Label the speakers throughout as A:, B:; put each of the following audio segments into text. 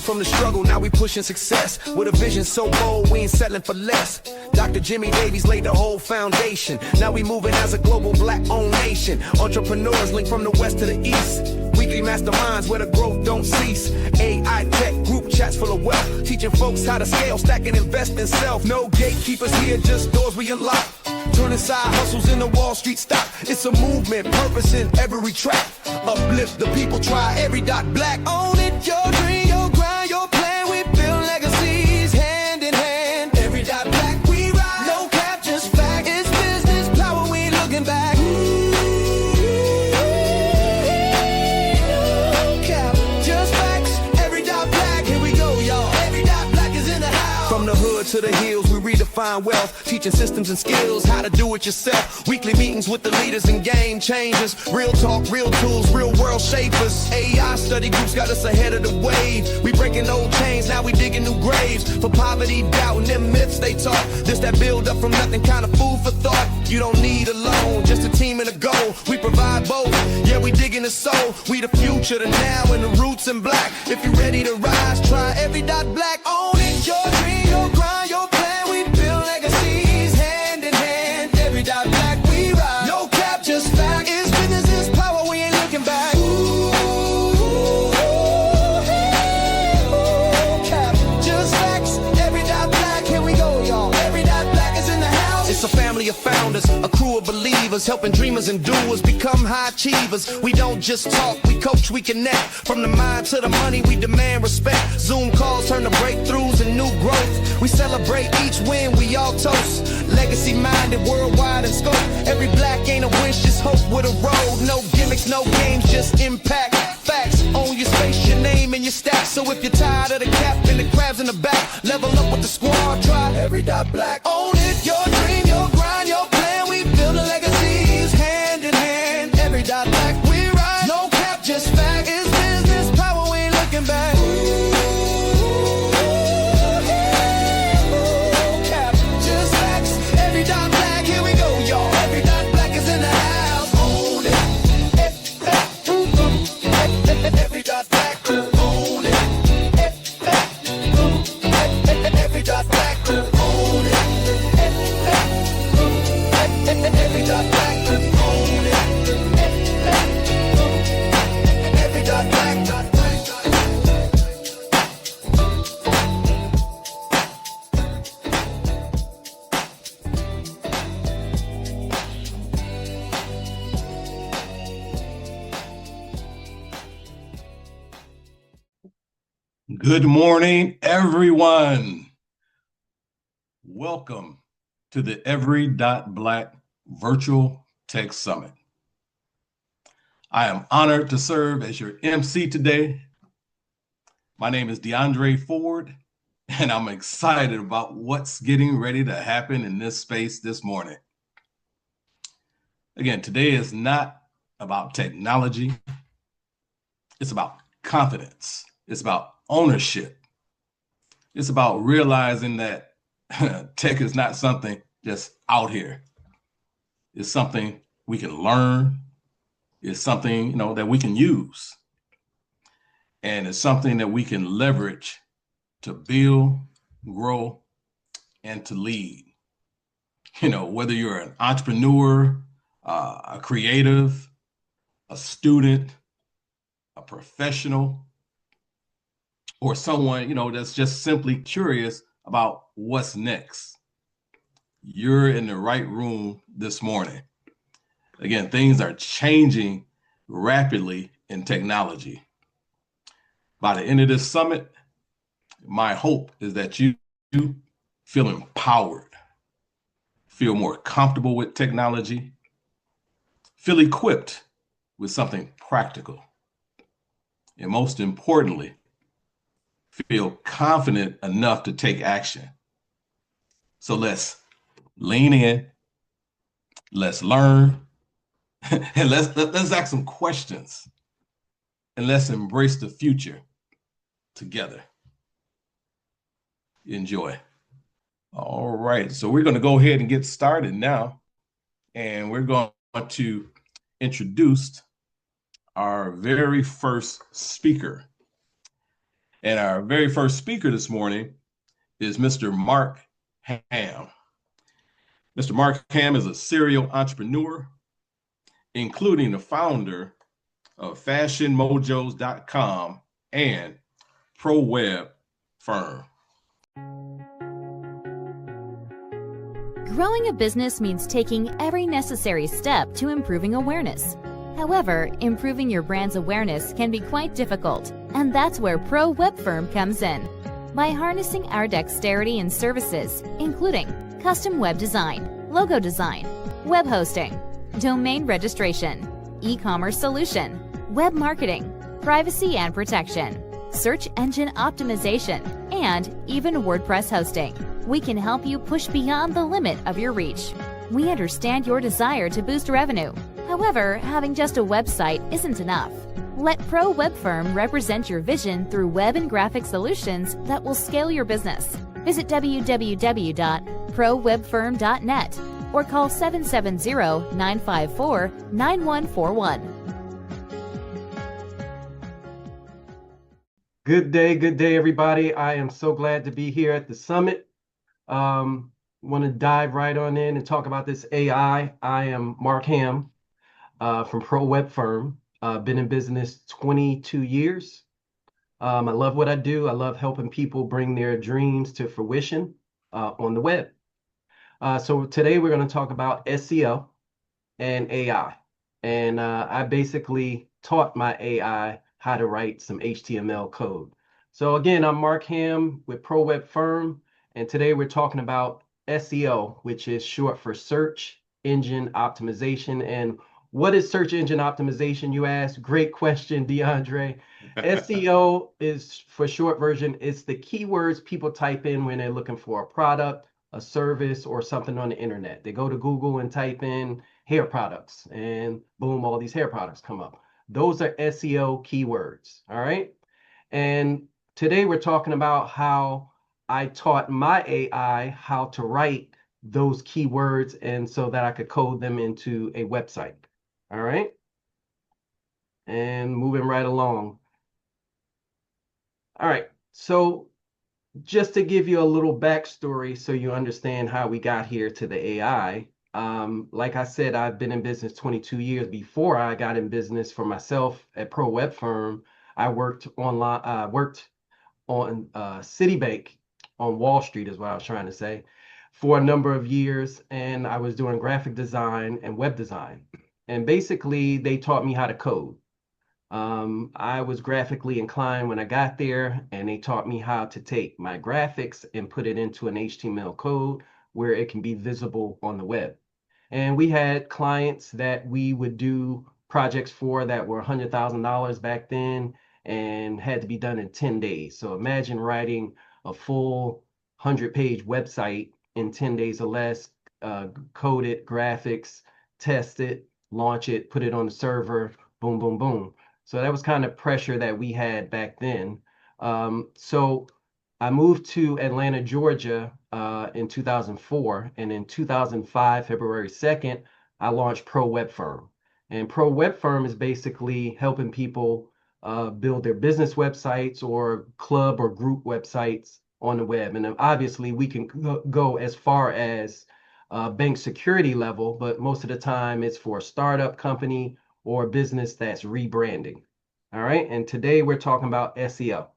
A: from the struggle, now we pushing success. With a vision so bold, we ain't settling for less. Dr. Jimmy Davies laid the whole foundation. Now we moving as a global black-owned nation. Entrepreneurs link from the west to the east. Weekly masterminds where the growth don't cease. AI tech group chats full of wealth. Teaching folks how to scale, stack and invest in self. No gatekeepers here, just doors we unlock. Turning side hustles into Wall Street stock. It's a movement, purpose in every track. Uplift the people, try Every.Black. Own it, your dream, your grind, your plan. We build legacies hand in hand. Every.Black, we ride. No cap, just fact. It's business power, we ain't looking back. No cap, just facts. Every.Black, here we go, y'all. Every.Black is in the house. From the hood to the hills, we redefine wealth. Teaching systems and skills, how to do it yourself. Weekly meetings with the leaders and game changers. Real talk, real tools, real world shapers. AI study groups got us ahead of the wave. We breaking old chains, now we digging new graves. For poverty, doubt, and them myths they talk. This that build up from nothing, kind of food for thought. You don't need a loan, just a team and a goal. We provide both, yeah, we digging the soul. We the future, the now, and the roots in black. If you ready to rise, try Every.Black. Own it, your dream, your grind, your plan. We build legacies hand in hand. Every.Black, we ride. No cap, just fact. It's business, it's power, we ain't looking back. Ooh, cap, just facts. Every.Black, here we go, y'all. Every.Black is in the house. It's a family of founders, a crew of believers, helping dreamers and doers become high achievers. We don't just talk, we coach, we connect. From the mind to the money, we demand respect. Zoom calls turn to breakthroughs and new growth. We celebrate each win, we all toast. Legacy minded, worldwide in scope. Every.Black ain't a wish, just hope with a road. No gimmicks, no games, just impact. Facts, own your space, your name and your stack. So if you're tired of the cap and the crabs in the back, level up with the squad, try Every.Black. Own it, your dream, your grind, your plan. We build legacies hand in hand. Every.Black, we ride. No cap, just fact. It's business power, we ain't looking back. Every.Black, here we go, y'all. Every.Black is in the house. Own it. Every.Black, own it. Every.Black, own it. Every.Black, own it. Every.Black.
B: Good morning, everyone. Welcome to the Every.Black Virtual Tech Summit. I am honored to serve as your MC today. My name is DeAndre Ford, and I'm excited about what's getting ready to happen in this space this morning. Again, today is not about technology. It's about confidence. It's about ownership. It's about realizing that tech is not something just out here. It's something we can learn. It's something, that we can use. And it's something that we can leverage to build, grow, and to lead. Whether you're an entrepreneur, a creative, a student, a professional, or someone, that's just simply curious about what's next. You're in the right room this morning. Again, things are changing rapidly in technology. By the end of this summit, my hope is that you feel empowered, feel more comfortable with technology, feel equipped with something practical, and most importantly, feel confident enough to take action. So let's lean in, let's learn, and let's ask some questions, and let's embrace the future together. Enjoy. All right, so we're going to go ahead and get started now, and we're going to introduce our very first speaker. And our very first speaker this morning is Mr. Mark Ham. Mr. Mark Ham is a serial entrepreneur, including the founder of FashionMojos.com and ProWeb Firm.
C: Growing a business means taking every necessary step to improving awareness. However, improving your brand's awareness can be quite difficult, and that's where ProWeb Firm comes in. By harnessing our dexterity and services, including custom web design, logo design, web hosting, domain registration, e-commerce solution, web marketing, privacy and protection, search engine optimization, and even WordPress hosting, we can help you push beyond the limit of your reach. We understand your desire to boost revenue. However, having just a website isn't enough. Let ProWeb Firm represent your vision through web and graphic solutions that will scale your business. Visit www.prowebfirm.net or call 770-954-9141.
D: Good day, everybody. I am so glad to be here at the summit. Want to dive right on in and talk about this AI. I am Mark Ham from ProWeb Firm. Been in business 22 years. I love what I do. I love helping people bring their dreams to fruition on the web. So today we're going to talk about SEO and AI. And I basically taught my AI how to write some HTML code. So again, I'm Mark Ham with ProWeb Firm, and today we're talking about SEO, which is short for search engine optimization. And what is search engine optimization, you ask? Great question, DeAndre. SEO is, for short version, it's the keywords people type in when they're looking for a product, a service, or something on the internet. They go to Google and type in hair products, and boom, all these hair products come up. Those are SEO keywords, all right? And today we're talking about how I taught my AI how to write those keywords and so that I could code them into a website, all right? And moving right along. All right, so just to give you a little backstory so you understand how we got here to the AI. Like I said, I've been in business 22 years. Before I got in business for myself at ProWeb Firm, I worked online, worked on Citibank on Wall Street is what I was trying to say, for a number of years. And I was doing graphic design and web design. And basically, they taught me how to code. I was graphically inclined when I got there, and they taught me how to take my graphics and put it into an HTML code where it can be visible on the web. And we had clients that we would do projects for that were $100,000 back then and had to be done in 10 days. So imagine writing a full 100-page website in 10 days or less, code it, graphics, test it, launch it, put it on the server, boom, boom, boom. So that was kind of pressure that we had back then. So I moved to Atlanta, Georgia in 2004. And in 2005, February 2nd, I launched ProWeb Firm. And ProWeb Firm is basically helping people build their business websites or club or group websites on the web. And obviously, we can go as far as bank security level, but most of the time it's for a startup company or a business that's rebranding. All right, and today we're talking about SEO.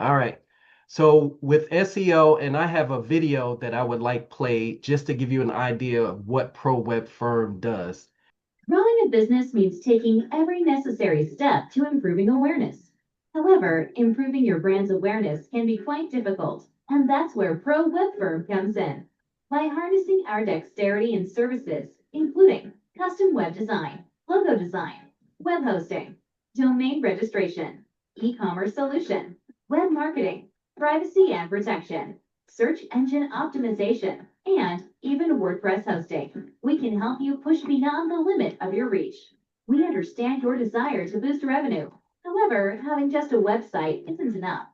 D: All right, so with SEO, and I have a video that I would like played just to give you an idea of what ProWeb Firm does.
C: Growing a business means taking every necessary step to improving awareness. However, improving your brand's awareness can be quite difficult, and that's where ProWeb Firm comes in. By harnessing our dexterity and services, including custom web design, logo design, web hosting, domain registration, e-commerce solution, web marketing, privacy and protection, search engine optimization, and even WordPress hosting, we can help you push beyond the limit of your reach. We understand your desire to boost revenue. However, having just a website isn't enough.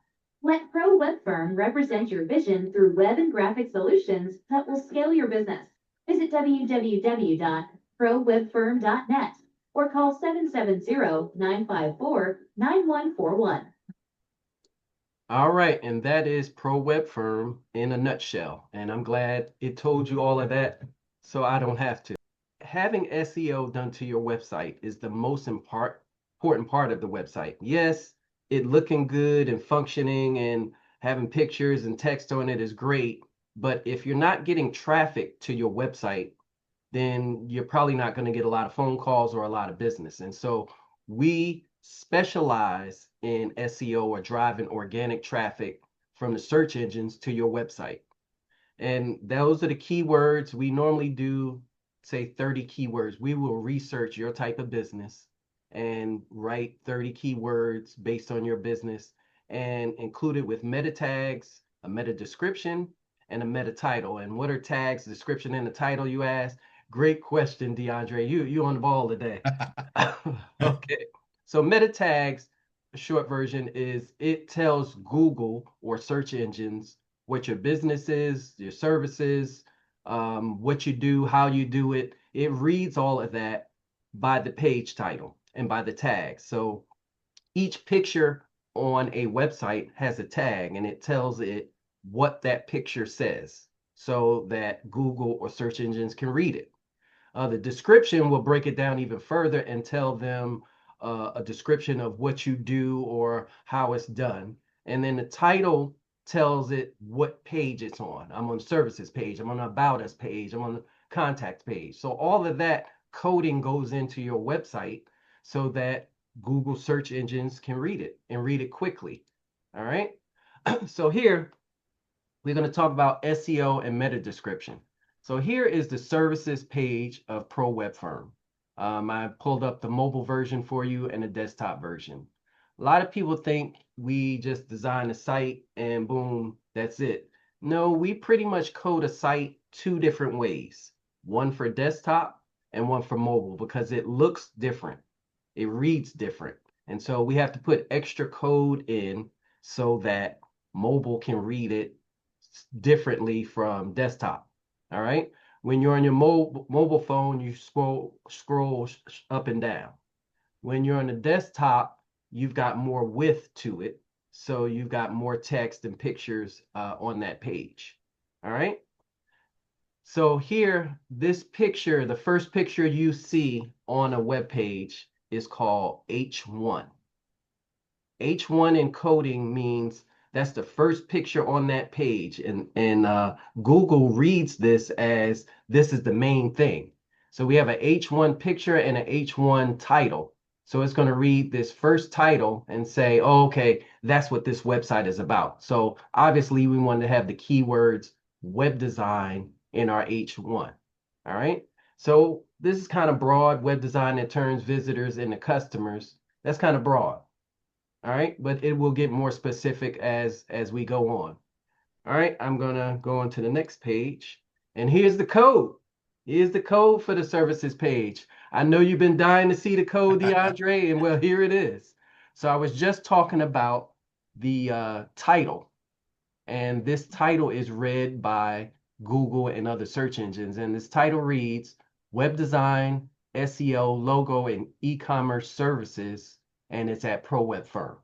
C: Let ProWeb Firm represent your vision through web and graphic solutions that will scale your business. Visit www.prowebfirm.net or call 770-954-9141.
D: All right, and that is Pro Web Firm in a nutshell. And I'm glad it told you all of that so I don't have to. Having SEO done to your website is the most important part of the website. Yes, it looking good and functioning and having pictures and text on it is great, but if you're not getting traffic to your website, then you're probably not going to get a lot of phone calls or a lot of business. And so we specialize in SEO or driving organic traffic from the search engines to your website. And those are the keywords. We normally do, say, 30 keywords. We will research your type of business and write 30 keywords based on your business and include it with meta tags, a meta description, and a meta title. And what are tags, description, and the title, you ask? Great question, DeAndre. You on the ball today. Okay. So meta tags, the short version is it tells Google or search engines what your business is, your services, what you do, how you do it. It reads all of that by the page title and by the tag. So each picture on a website has a tag and it tells it what that picture says so that Google or search engines can read it. The description will break it down even further and tell them a description of what you do or how it's done. And then the title tells it what page it's on. I'm on the services page, I'm on the about us page, I'm on the contact page. So all of that coding goes into your website so that Google search engines can read it and read it quickly. All right. So here we're going to talk about SEO and meta description. So here is the services page of Pro Web Firm. I pulled up the mobile version for you and the desktop version. A lot of people think we just design a site and boom, that's it. No, we pretty much code a site two different ways, one for desktop and one for mobile because it looks different. It reads different. And so we have to put extra code in so that mobile can read it differently from desktop. All right. When you're on your mobile phone, you scroll up and down. When you're on the desktop, you've got more width to it. So you've got more text and pictures on that page. All right. So here, this picture, the first picture you see on a web page is called H1. H1 encoding means that's the first picture on that page. And Google reads this as this is the main thing. So we have an H1 picture and an H1 title. So it's going to read this first title and say, oh, okay, that's what this website is about. So obviously we want to have the keywords web design in our H1. All right. So this is kind of broad. Web design that turns visitors into customers. That's kind of broad. All right, but it will get more specific as we go on. All right, I'm gonna go on to the next page, and here's the code. Here's the code for the services page. I know you've been dying to see the code, DeAndre, and well, here it is. So I was just talking about the title, and this title is read by Google and other search engines, and this title reads Web Design, SEO, Logo, and E-commerce Services, and it's at Pro Web Firm.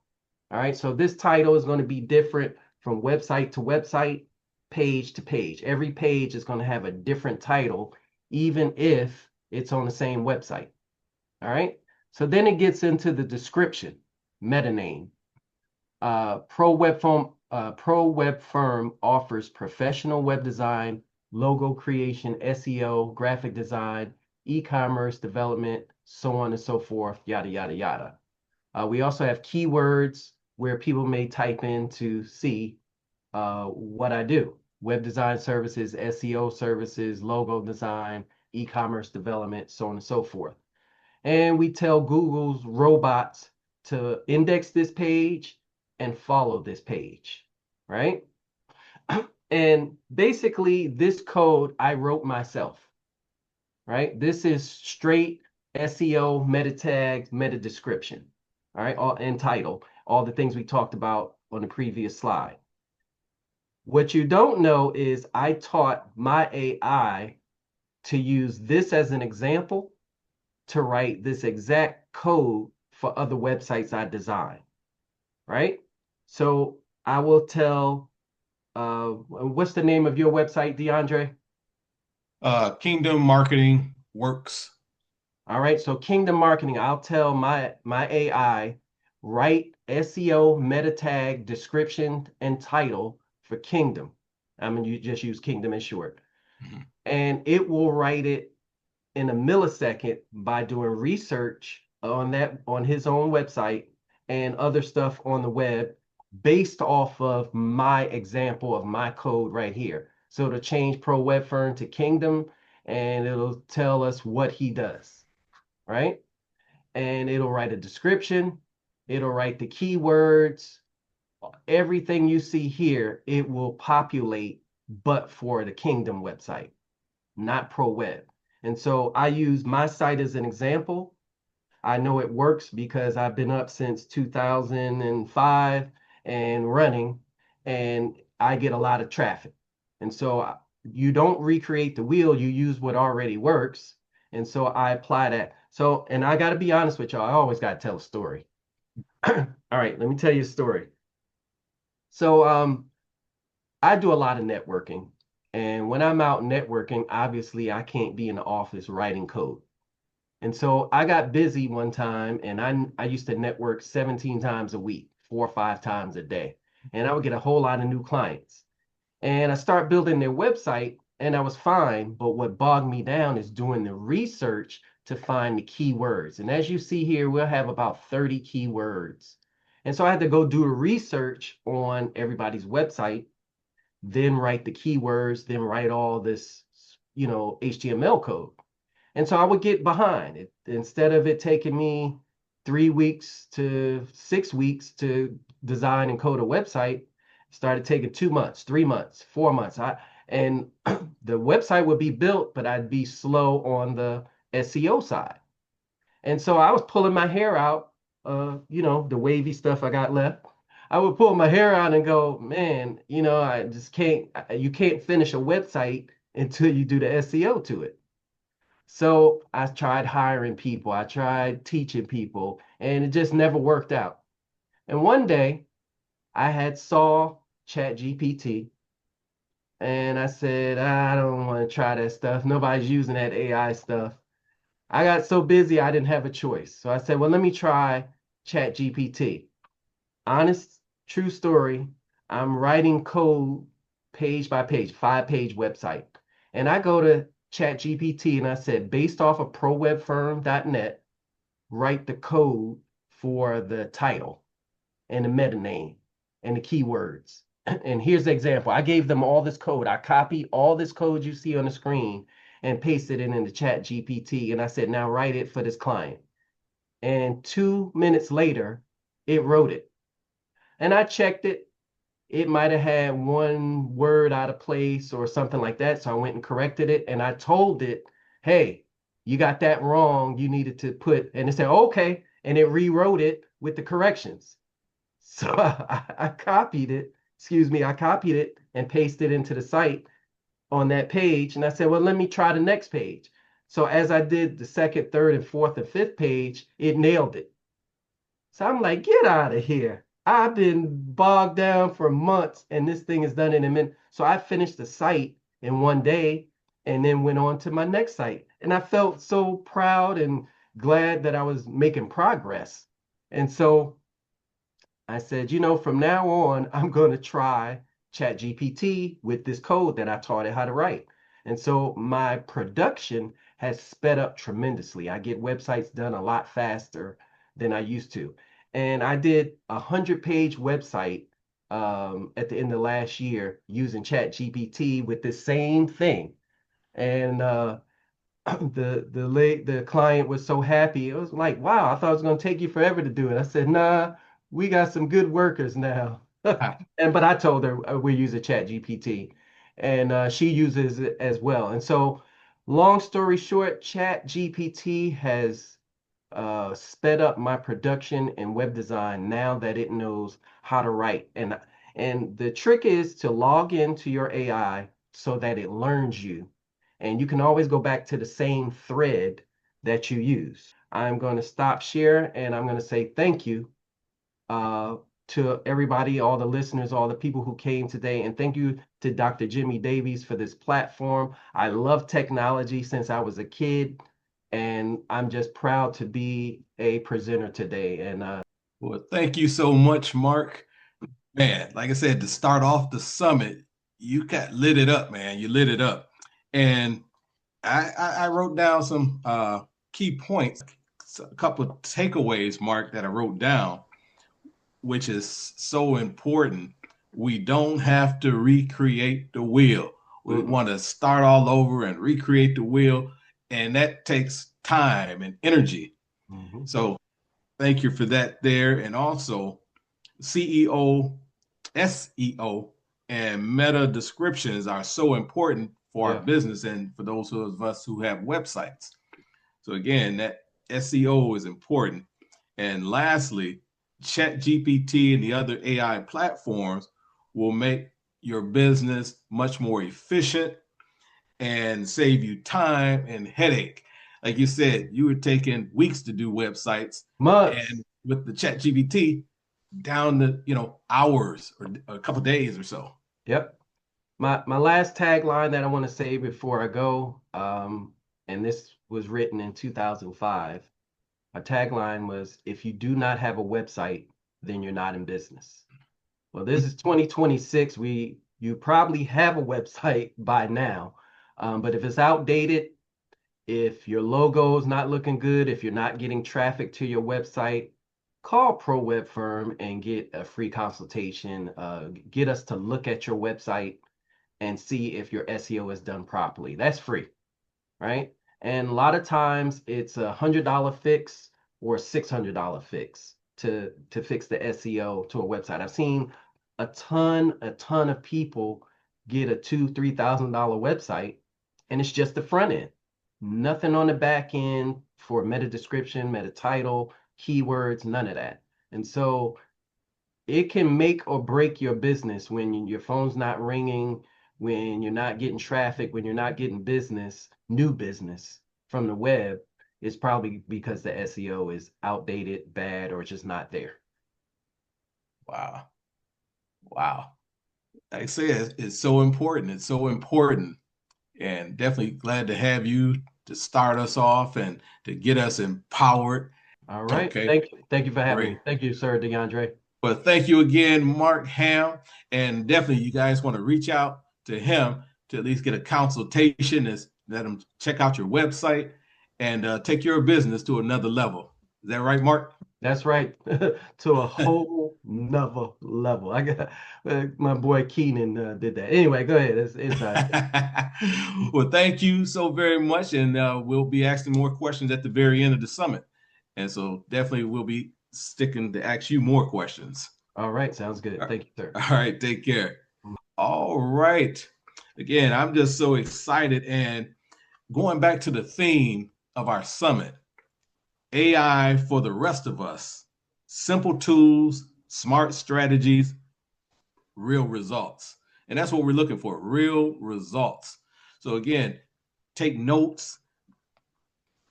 D: All right, so this title is going to be different from website to website, page to page. Every page is going to have a different title, even if it's on the same website. All right, so then it gets into the description, meta name. Pro Web Firm offers professional web design, logo creation, SEO, graphic design, e-commerce development, so on and so forth, yada, yada, yada. We also have keywords where people may type in to see what I do. Web design services, SEO services, logo design, e-commerce development, so on and so forth. And we tell Google's robots to index this page and follow this page, right? And basically this code I wrote myself, right? This is straight SEO, meta tags, meta description. All right, and title, all the things we talked about on the previous slide. What you don't know is I taught my AI to use this as an example to write this exact code for other websites I design, right? So I will tell, what's the name of your website, DeAndre?
B: Kingdom Marketing Works.
D: All right, so Kingdom Marketing, I'll tell my AI, write SEO, meta tag, description, and title for Kingdom. I mean, you just use Kingdom in short.
B: Mhm.
D: And it will write it in a millisecond by doing research on his own website and other stuff on the web based off of my example of my code right here. So it'll change Pro Web Firm to Kingdom, and it'll tell us what he does, right? And it'll write a description, it'll write the keywords, everything you see here, it will populate, but for the Kingdom website, not Pro Web. And so I use my site as an example. I know it works because I've been up since 2005 and running, and I get a lot of traffic. And so you don't recreate the wheel, you use what already works. And so I apply that. So, and I got to be honest with y'all, I always got to tell a story. All right, let me tell you a story. So, I do a lot of networking. And when I'm out networking, obviously I can't be in the office writing code. And so I got busy one time, and I used to network 17 times a week, 4 or 5 times a day. And I would get a whole lot of new clients. And I start building their website, and I was fine. But what bogged me down is doing the research to find the keywords. And as you see here, we'll have about 30 keywords. And so I had to go do the research on everybody's website, then write the keywords, then write all this, HTML code. And so I would get behind it. Instead of it taking me 3 weeks to 6 weeks to design and code a website, it started taking 2 months, 3 months, 4 months. And the website would be built, but I'd be slow on the SEO side. And so I was pulling my hair out, the wavy stuff I got left. I would pull my hair out and go, man, I just can't, you can't finish a website until you do the SEO to it. So I tried hiring people, I tried teaching people, and it just never worked out. And one day I had saw ChatGPT, and I said, I don't want to try that stuff. Nobody's using that AI stuff. I got so busy I didn't have a choice. So I said, well, let me try ChatGPT. Honest, true story. I'm writing code page by page, 5-page website. And I go to ChatGPT and I said, based off of prowebfirm.net, write the code for the title and the meta name and the keywords. And here's the example. I gave them all this code. I copied all this code you see on the screen and pasted it into ChatGPT. And I said, now write it for this client. And 2 minutes later, it wrote it. And I checked it. It might have had one word out of place or something like that. So I went and corrected it. And I told it, hey, you got that wrong. You needed to put, and it said, okay. And it rewrote it with the corrections. So I copied it, I copied it and pasted it into the site on that page. And I said, well, let me try the next page. So as I did the second, third, and fourth, and fifth page, it nailed it. So I'm like, get out of here. I've been bogged down for months, and this thing is done in a minute. So I finished the site in one day and then went on to my next site. And I felt so proud and glad that I was making progress. And so I said, from now on, I'm going to try ChatGPT with this code that I taught it how to write. And so my production has sped up tremendously. I get websites done a lot faster than I used to. And I did a 100-page website at the end of last year using ChatGPT with the same thing. And the client was so happy. It was like, wow, I thought it was going to take you forever to do it. I said, nah, we got some good workers now. But I told her we use a ChatGPT, and she uses it as well. And so, long story short, ChatGPT has sped up my production and web design now that it knows how to write. And the trick is to log into your AI so that it learns you. And you can always go back to the same thread that you use. I'm going to stop share and I'm going to say thank you to everybody, all the listeners, all the people who came today. And thank you to Dr. Jimmy Davies for this platform. I love technology since I was a kid, and I'm just proud to be a presenter today. And
B: Well, thank you so much, Mark. Man, like I said, to start off the summit, you got lit it up, man. You lit it up. And I wrote down some key points, a couple of takeaways, Mark, that I wrote down, which is so important. We don't have to recreate the wheel. We want to start all over and recreate the wheel, and that takes time and energy. So thank you for that there. And also CEO, SEO, and meta descriptions are so important for our business and for those of us who have websites. So again, that SEO is important. And lastly, ChatGPT and the other AI platforms will make your business much more efficient and save you time and headache. Like you said, you were taking weeks to do websites, and with the ChatGPT, down to hours or a couple days or so.
D: Yep. My last tagline that I want to say before I go, and this was written in 2005. Our tagline was, if you do not have a website, then you're not in business. Well, this is 2026. You probably have a website by now, but if it's outdated, if your logo is not looking good, if you're not getting traffic to your website, call Pro Web Firm and get a free consultation. Get us to look at your website and see if your SEO is done properly. That's free, right? And a lot of times it's $100 fix or $600 fix to fix the SEO to a website. I've seen a ton of people get a $2,000-$3,000 website, and it's just the front end. Nothing on the back end for meta description, meta title, keywords, none of that. And so it can make or break your business when your phone's not ringing, when you're not getting traffic, when you're not getting new business from the web. It's probably because the SEO is outdated, bad, or just not there.
B: Wow. Like I said, it's so important. It's so important. And definitely glad to have you to start us off and to get us empowered.
D: All right.
B: Okay.
D: Thank you for having me. Thank you, sir, DeAndre.
B: Well, thank you again, Mark Ham. And definitely you guys want to reach out to him to at least get a consultation, let him check out your website and take your business to another level. Is that right, Mark?
D: That's right. To a whole nother level. I got my boy Keenan did that. Anyway, go ahead. It's
B: Well, thank you so very much. And we'll be asking more questions at the very end of the summit. And so definitely we'll be sticking to ask you more questions.
D: All right. Sounds good. Thank you, sir.
B: All right. Take care. All right. Again, I'm just so excited. And going back to the theme of our summit, AI for the rest of us, simple tools, smart strategies, real results. And that's what we're looking for, real results. So again, take notes,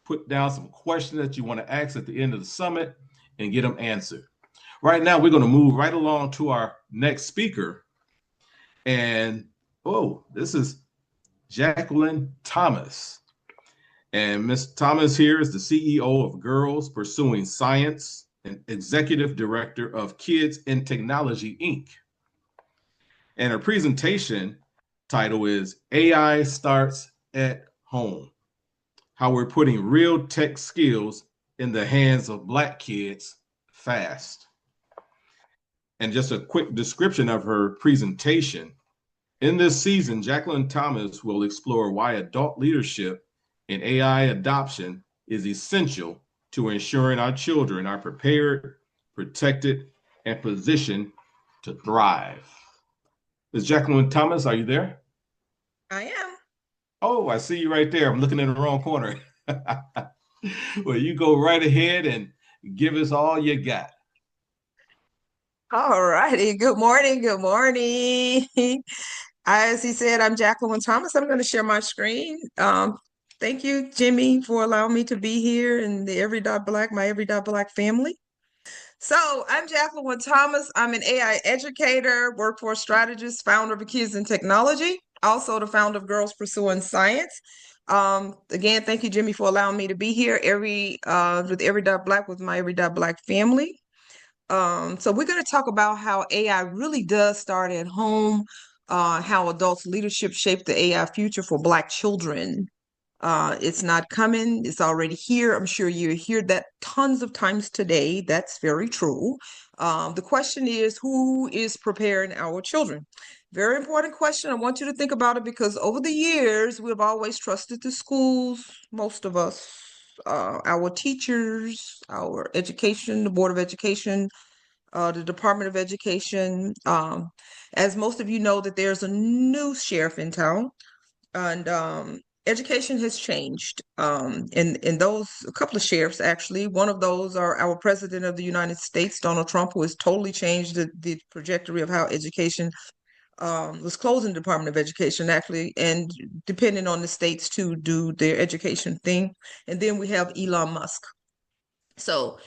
B: put down some questions that you want to ask at the end of the summit and get them answered. Right now, we're going to move right along to our next speaker. And, this is Jacqueline Thomas. And Ms. Thomas here is the CEO of Girls Pursuing Science and Executive Director of Kids in Technology, Inc. And her presentation title is AI Starts at Home: How We're Putting Real Tech Skills in the Hands of Black Kids Fast. And just a quick description of her presentation. In this season, Jacqueline Thomas will explore why adult leadership in AI adoption is essential to ensuring our children are prepared, protected, and positioned to thrive. Ms. Jacqueline Thomas, are you there?
E: I am.
B: Oh, I see you right there. I'm looking in the wrong corner. Well, you go right ahead and give us all you got.
E: All righty. Good morning. Good morning. As he said, I'm Jacqueline Thomas. I'm going to share my screen. Thank you, Jimmy, for allowing me to be here in the Every.Black, my Every.Black family. So I'm Jacqueline Thomas. I'm an AI educator, workforce strategist, founder of Kids in Technology, also the founder of Girls Pursuing Science. Again, thank you, Jimmy, for allowing me to be here with Every.Black with my Every.Black family. So we're going to talk about how AI really does start at home, how adults' leadership shape the AI future for Black children. It's not coming, it's already here. I'm sure you hear that tons of times today. That's very true. The question is, who is preparing our children? Very important question. I want you to think about it because over the years, we've always trusted the schools, most of us, our teachers, our education, the Board of Education, the Department of Education. As most of you know, that there's a new sheriff in town, and education has changed. In those, a couple of sheriffs actually. One of those are our President of the United States, Donald Trump, who has totally changed the trajectory of how education was closing the Department of Education actually, and depending on the states to do their education thing. And then we have Elon Musk. So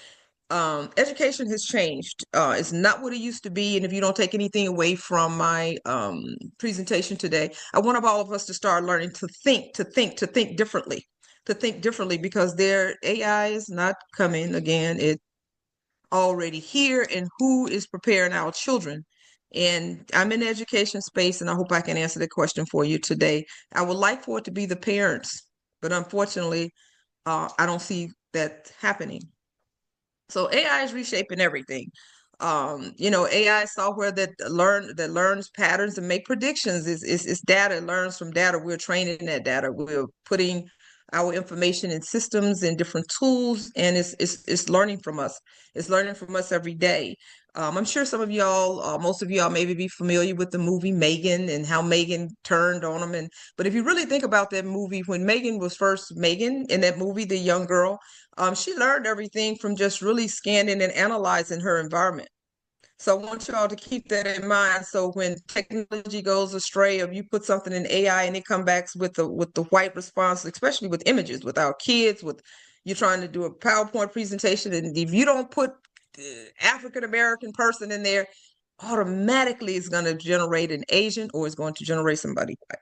E: education has changed. It's not what it used to be. And if you don't take anything away from my presentation today, I want all of us to start learning to think differently, because their AI is not coming again. It's already here. And who is preparing our children? And I'm in the education space, and I hope I can answer the question for you today. I would like for it to be the parents, but unfortunately, I don't see that happening. So AI is reshaping everything. AI software that learns patterns and make predictions. Is data. It learns from data. We're training that data. We're putting our information in systems and different tools, and it's learning from us. It's learning from us every day. I'm sure some of y'all, most of y'all, maybe be familiar with the movie Megan and how Megan turned on them. But if you really think about that movie, when Megan was first Megan in that movie, the young girl, she learned everything from just really scanning and analyzing her environment. So I want you all to keep that in mind. So when technology goes astray, if you put something in AI and it comes back with the white response, especially with images, with our kids, with you're trying to do a PowerPoint presentation, and if you don't put African American person in there, automatically it's going to generate an Asian, or it's going to generate somebody white.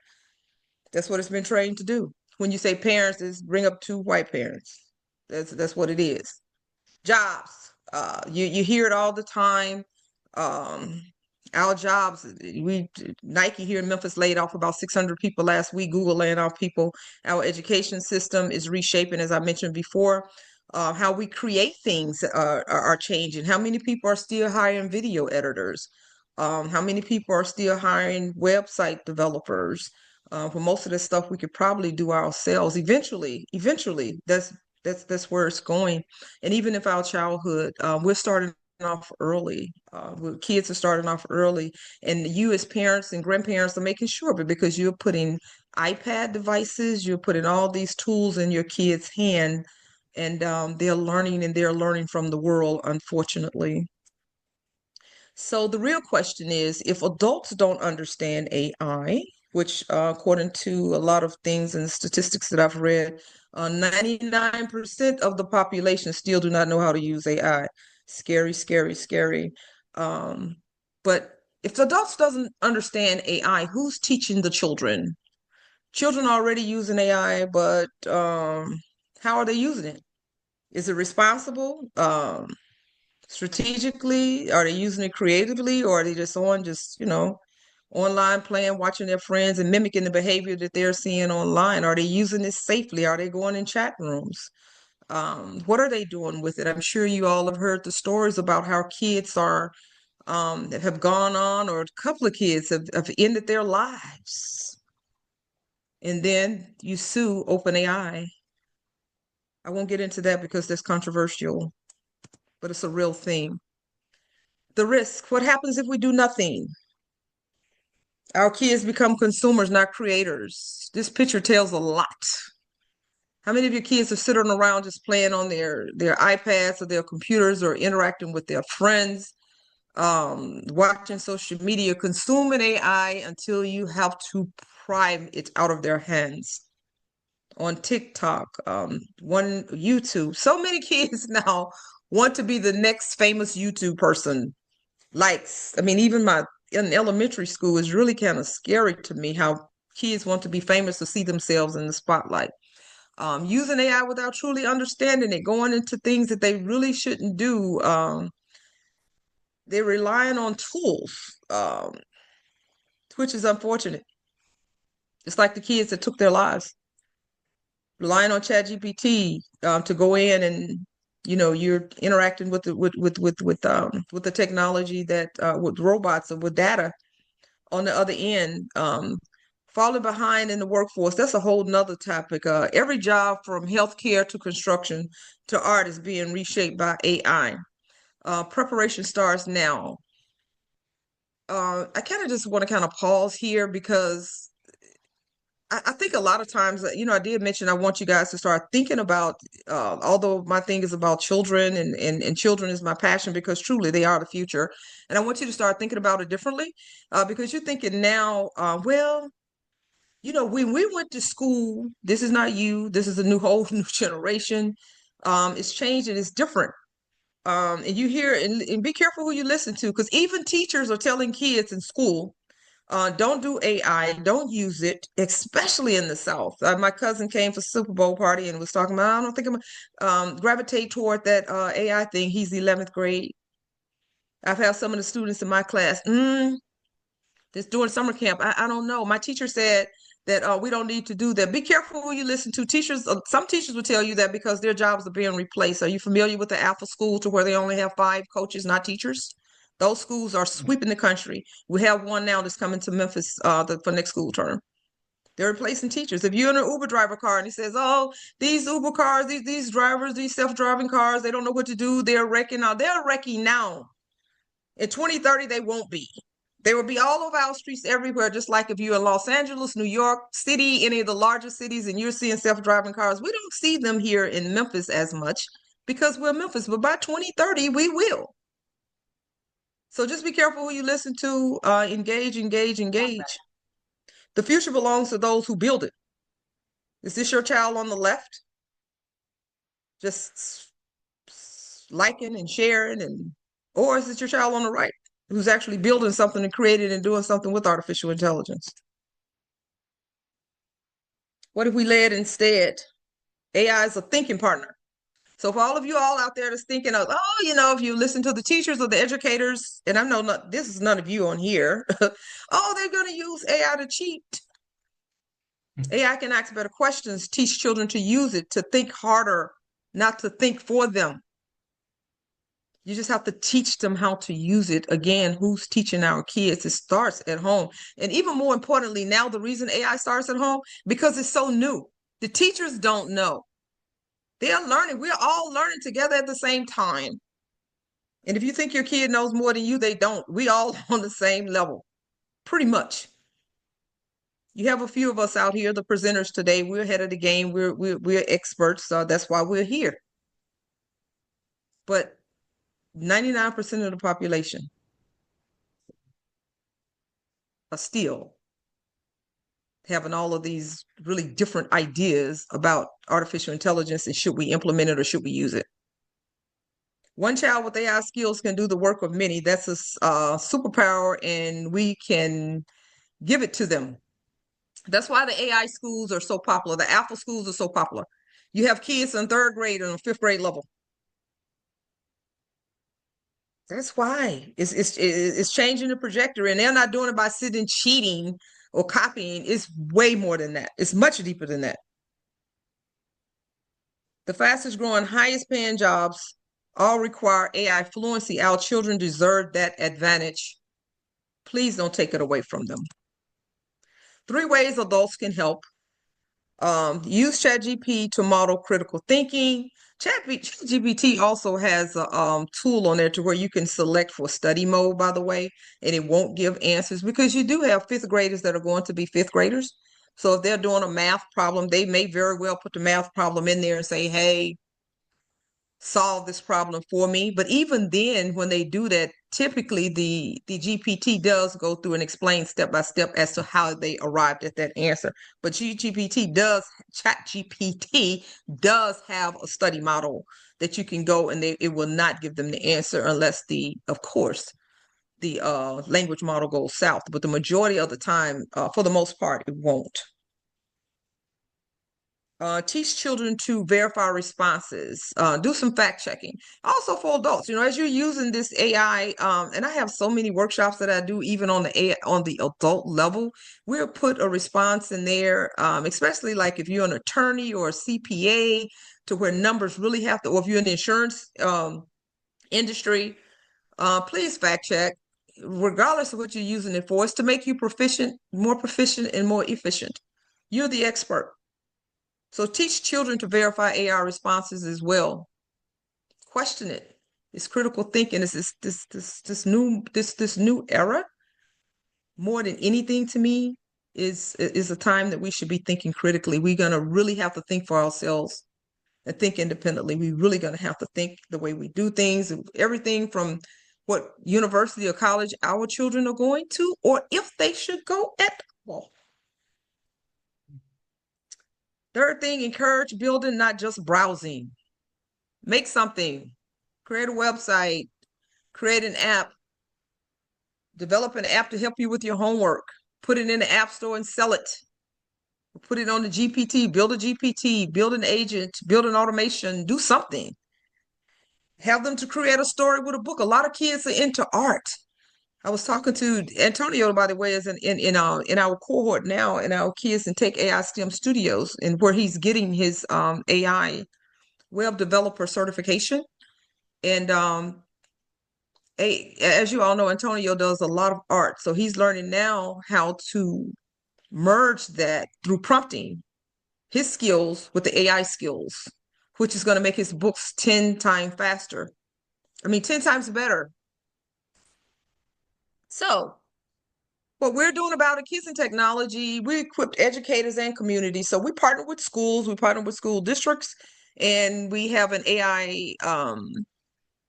E: That's what it's been trained to do. When you say parents, is bring up two white parents. That's what it is. Jobs. You hear it all the time. Our jobs. Nike here in Memphis laid off about 600 people last week. Google laying off people. Our education system is reshaping, as I mentioned before. How we create things are changing. How many people are still hiring video editors? How many people are still hiring website developers? For most of this stuff, we could probably do ourselves. Eventually, that's where it's going. And even if our childhood, we're starting off early. Kids are starting off early, and you as parents and grandparents are making sure, but because you're putting iPad devices, you're putting all these tools in your kids' hand, and they're learning from the world, unfortunately. So the real question is, if adults don't understand AI, which according to a lot of things and statistics that I've read, 99% of the population still do not know how to use AI. Scary, scary, scary. But if the adults doesn't understand AI, who's teaching the children? Children are already using AI, but how are they using it? Is it responsible? Strategically? Are they using it creatively, or are they just online playing, watching their friends and mimicking the behavior that they're seeing online? Are they using it safely? Are they going in chat rooms? What are they doing with it? I'm sure you all have heard the stories about how kids have gone on, or a couple of kids have ended their lives. And then you sue OpenAI. I won't get into that because that's controversial, but it's a real thing. The risk. What happens if we do nothing? Our kids become consumers, not creators. This picture tells a lot. How many of your kids are sitting around just playing on their iPads or their computers, or interacting with their friends, watching social media, consuming AI until you have to pry it out of their hands? On TikTok, YouTube. So many kids now want to be the next famous YouTube person. Likes, I mean, even in elementary school is really kind of scary to me how kids want to be famous to see themselves in the spotlight. Using AI without truly understanding it, going into things that they really shouldn't do. They're relying on tools, which is unfortunate. It's like the kids that took their lives, relying on ChatGPT to go in and you're interacting with the technology that with robots or with data on the other end, falling behind in the workforce. That's a whole nother topic. Every job from healthcare to construction to art is being reshaped by AI. Preparation starts now. I kind of just want to kind of pause here because I think a lot of times, I did mention I want you guys to start thinking about, although my thing is about children and children is my passion because truly they are the future. And I want you to start thinking about it differently because you're thinking now, well, when we went to school, this is not you, this is a whole new generation. It's changed and it's different. And you hear, and be careful who you listen to because even teachers are telling kids in school, don't do AI, don't use it, especially in the South. My cousin came for Super Bowl party and was talking about, I don't think I'm gravitate toward that AI thing. He's 11th grade. I've had some of the students in my class, that's doing summer camp. I don't know. My teacher said that we don't need to do that. Be careful who you listen to. Teachers, some teachers will tell you that because their jobs are being replaced. Are you familiar with the Alpha School to where they only have 5 coaches, not teachers? Those schools are sweeping the country. We have one now that's coming to Memphis for next school term. They're replacing teachers. If you're in an Uber driver car and he says, oh, these Uber cars, these drivers, these self-driving cars, they don't know what to do. They're wrecking now. They're wrecking now. In 2030, they won't be. They will be all over our streets everywhere, just like if you're in Los Angeles, New York City, any of the larger cities, and you're seeing self-driving cars. We don't see them here in Memphis as much because we're Memphis, but by 2030, we will. So just be careful who you listen to, engage. The future belongs to those who build it. Is this your child on the left? Just liking and sharing, or is it your child on the right who's actually building something and creating and doing something with artificial intelligence? What if we led instead? AI is a thinking partner. So for all of you all out there that's thinking of, if you listen to the teachers or the educators, and I know this is none of you on here, they're going to use AI to cheat. AI can ask better questions, teach children to use it, to think harder, not to think for them. You just have to teach them how to use it. Again, who's teaching our kids? It starts at home. And even more importantly, now the reason AI starts at home, because it's so new. The teachers don't know. They're learning. We're all learning together at the same time. And if you think your kid knows more than you, they don't. We all on the same level, pretty much. You have a few of us out here, the presenters today. We're ahead of the game. We're experts. That's why we're here. But 99% of the population are still having all of these really different ideas about artificial intelligence and should we implement it or should we use it? One child with AI skills can do the work of many. That's a superpower, and we can give it to them. That's why the AI schools are so popular. The Alpha schools are so popular. You have kids in 3rd grade and 5th grade level. That's why it's changing the trajectory, and they're not doing it by sitting cheating or copying. It's way more than that. It's much deeper than that. The fastest growing, highest paying jobs all require AI fluency. Our children deserve that advantage. Please don't take it away from them. 3 ways adults can help. Use ChatGPT to model critical thinking. ChatGPT also has a tool on there to where you can select for study mode, by the way, and it won't give answers because you do have 5th graders that are going to be 5th graders. So if they're doing a math problem, they may very well put the math problem in there and say, hey, solve this problem for me. But even then, when they do that, typically the GPT does go through and explain step by step as to how they arrived at that answer. But ChatGPT does have a study model that you can go and it will not give them the answer unless of course, the language model goes south. But the majority of the time, for the most part, it won't. Teach children to verify responses. Do some fact checking. Also for adults, as you're using this AI, and I have so many workshops that I do even on the adult level. We'll put a response in there, especially like if you're an attorney or a CPA, to where numbers really have to, or if you're in the insurance industry, please fact check, regardless of what you're using it for. It's to make you more proficient and more efficient. You're the expert. So teach children to verify AI responses as well. Question it. It's critical thinking. It's this new era. More than anything, to me, is a time that we should be thinking critically. We're gonna really have to think for ourselves and think independently. We're really gonna have to think the way we do things, everything from what university or college our children are going to, or if they should go at all. Third thing, encourage building, not just browsing. Make something, create a website, create an app, develop an app to help you with your homework, put it in the app store and sell it. Put it on the GPT, build a GPT, build an agent, build an automation, do something. Have them to create a story with a book. A lot of kids are into art. I was talking to Antonio, by the way, is in our cohort now, and our kids in Take AI STEM Studios, and where he's getting his AI web developer certification. And as you all know, Antonio does a lot of art, so he's learning now how to merge that through prompting his skills with the AI skills, which is going to make his books 10 times faster. 10 times better. So what we're doing about it, Kids and Technology, we equipped educators and communities. So we partner with schools, we partner with school districts, and we have an AI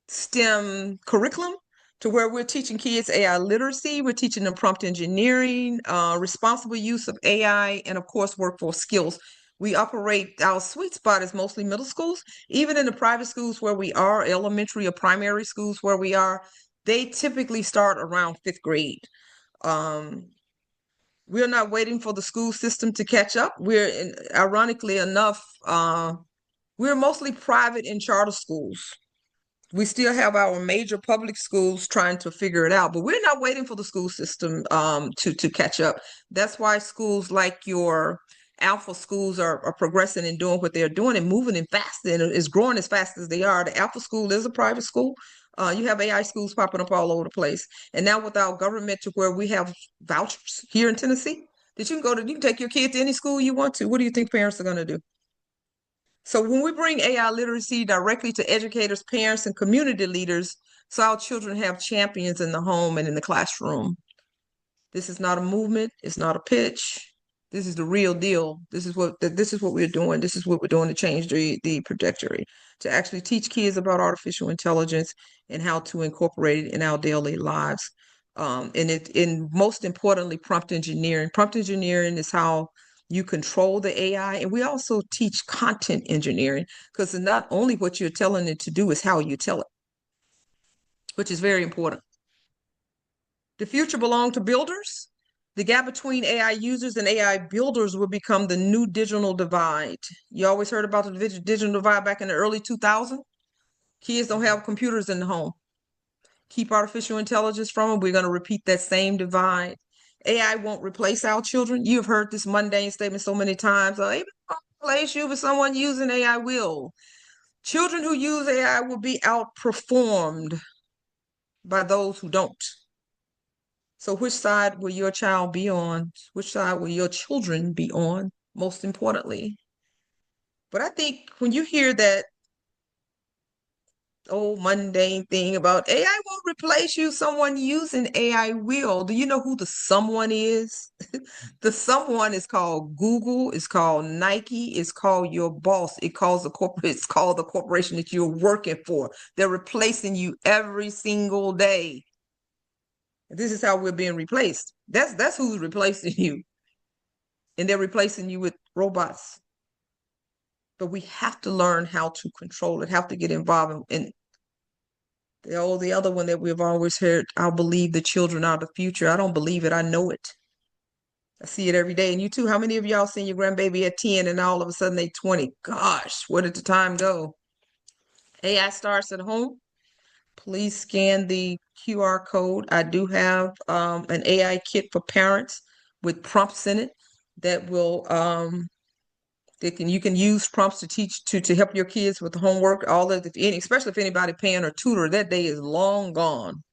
E: STEM curriculum to where we're teaching kids AI literacy, we're teaching them prompt engineering, responsible use of AI, and of course, workforce skills. We operate, our sweet spot is mostly middle schools. Even in the private schools where we are, elementary or primary schools where we are, they typically start around 5th grade. We're not waiting for the school system to catch up. Ironically enough, we're mostly private and charter schools. We still have our major public schools trying to figure it out, but we're not waiting for the school system to catch up. That's why schools like your alpha schools are progressing and doing what they're doing and moving and fast and is growing as fast as they are. The alpha school is a private school. You have AI schools popping up all over the place. And now with our government, to where we have vouchers here in Tennessee, that you can take your kid to any school you want to. What do you think parents are going to do? So when we bring AI literacy directly to educators, parents, and community leaders, so our children have champions in the home and in the classroom. This is not a movement. It's not a pitch. This is the real deal. This is what we're doing. This is what we're doing to change the trajectory, to actually teach kids about artificial intelligence and how to incorporate it in our daily lives. And most importantly, prompt engineering. Prompt engineering is how you control the AI. And we also teach content engineering, because it's not only what you're telling it to do, is how you tell it, which is very important. The future belongs to builders. The gap between AI users and AI builders will become the new digital divide. You always heard about the digital divide back in the early 2000s. Kids don't have computers in the home. Keep artificial intelligence from them. We're going to repeat that same divide. AI won't replace our children. You've heard this mundane statement so many times. AI won't replace you, but someone using AI will. Children who use AI will be outperformed by those who don't. So which side will your child be on? Which side will your children be on, most importantly? But I think when you hear that old mundane thing about AI won't replace you, someone using AI will, do you know who the someone is? The someone is called Google, it's called Nike, it's called your boss, it's called the corporation that you're working for. They're replacing you every single day. This is how we're being replaced. That's who's replacing you. And they're replacing you with robots. but we have to learn how to control it, have to get involved in the other one that we've always heard, I'll believe the children are the future. I don't believe it, I know it. I see it every day. And you too, how many of y'all seen your grandbaby at 10 and all of a sudden they 20? Gosh, where did the time go? AI starts at home. Please scan the QR code. I do have an AI kit for parents with prompts in it that will you can use prompts to teach to help your kids with the homework, all of especially if anybody paying a tutor, that day is long gone.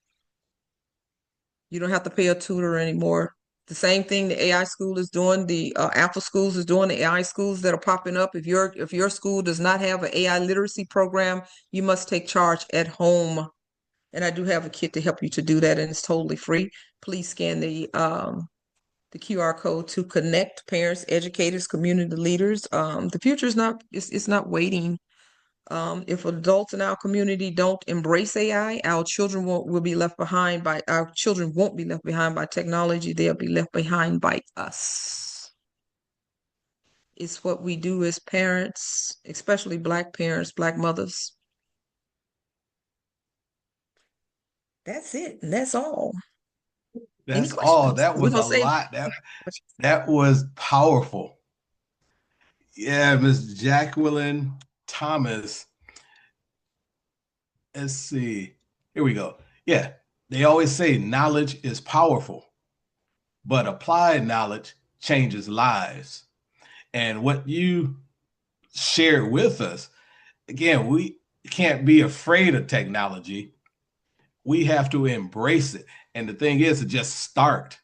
E: You don't have to pay a tutor anymore. The same thing the AI school is doing, the Apple schools is doing, the AI schools that are popping up. If your school does not have an AI literacy program, you must take charge at home. And I do have a kit to help you to do that, and it's totally free. Please scan the QR code to connect parents, educators, community leaders. The future is it's not waiting. If adults in our community don't embrace AI, our children won't be left behind by technology. They'll be left behind by us. It's what we do as parents, especially Black parents, Black mothers. That's it, and that's all.
B: That's all. That was a lot. That was powerful. Yeah, Miss Jacqueline Thomas. Let's see. Here we go. Yeah, they always say knowledge is powerful, but applied knowledge changes lives. And what you shared with us, again, we can't be afraid of technology. We have to embrace it. And the thing is to just start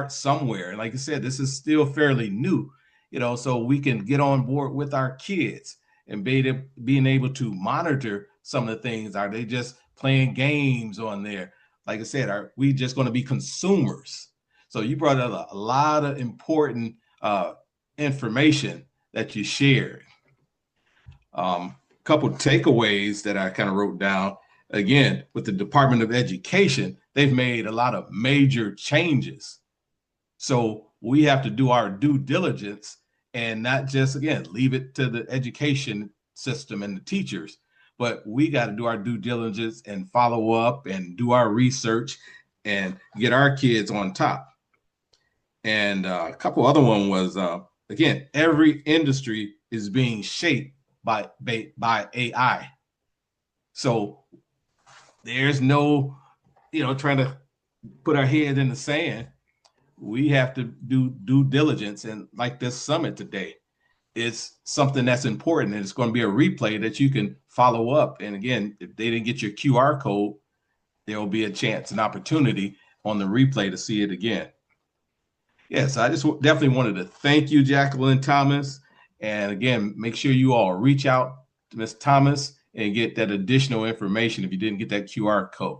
B: somewhere. And like I said, this is still fairly new, so we can get on board with our kids and being able to monitor some of the things. Are they just playing games on there? Like I said, are we just going to be consumers? So you brought up a lot of important information that you shared. Couple takeaways that I kind of wrote down. Again, with the Department of Education, they've made a lot of major changes. So we have to do our due diligence and not just, again, leave it to the education system and the teachers, but we got to do our due diligence and follow up and do our research and get our kids on top. And a couple other one was, again, every industry is being shaped by AI. So there's no, trying to put our head in the sand. We have to do due diligence. And like this summit today, it's something that's important. And it's going to be a replay that you can follow up. And again, if they didn't get your QR code, there will be a chance, an opportunity on the replay to see it again. Yes, I just definitely wanted to thank you, Jacqueline Thomas. And again, make sure you all reach out to Ms. Thomas and get that additional information if you didn't get that QR code.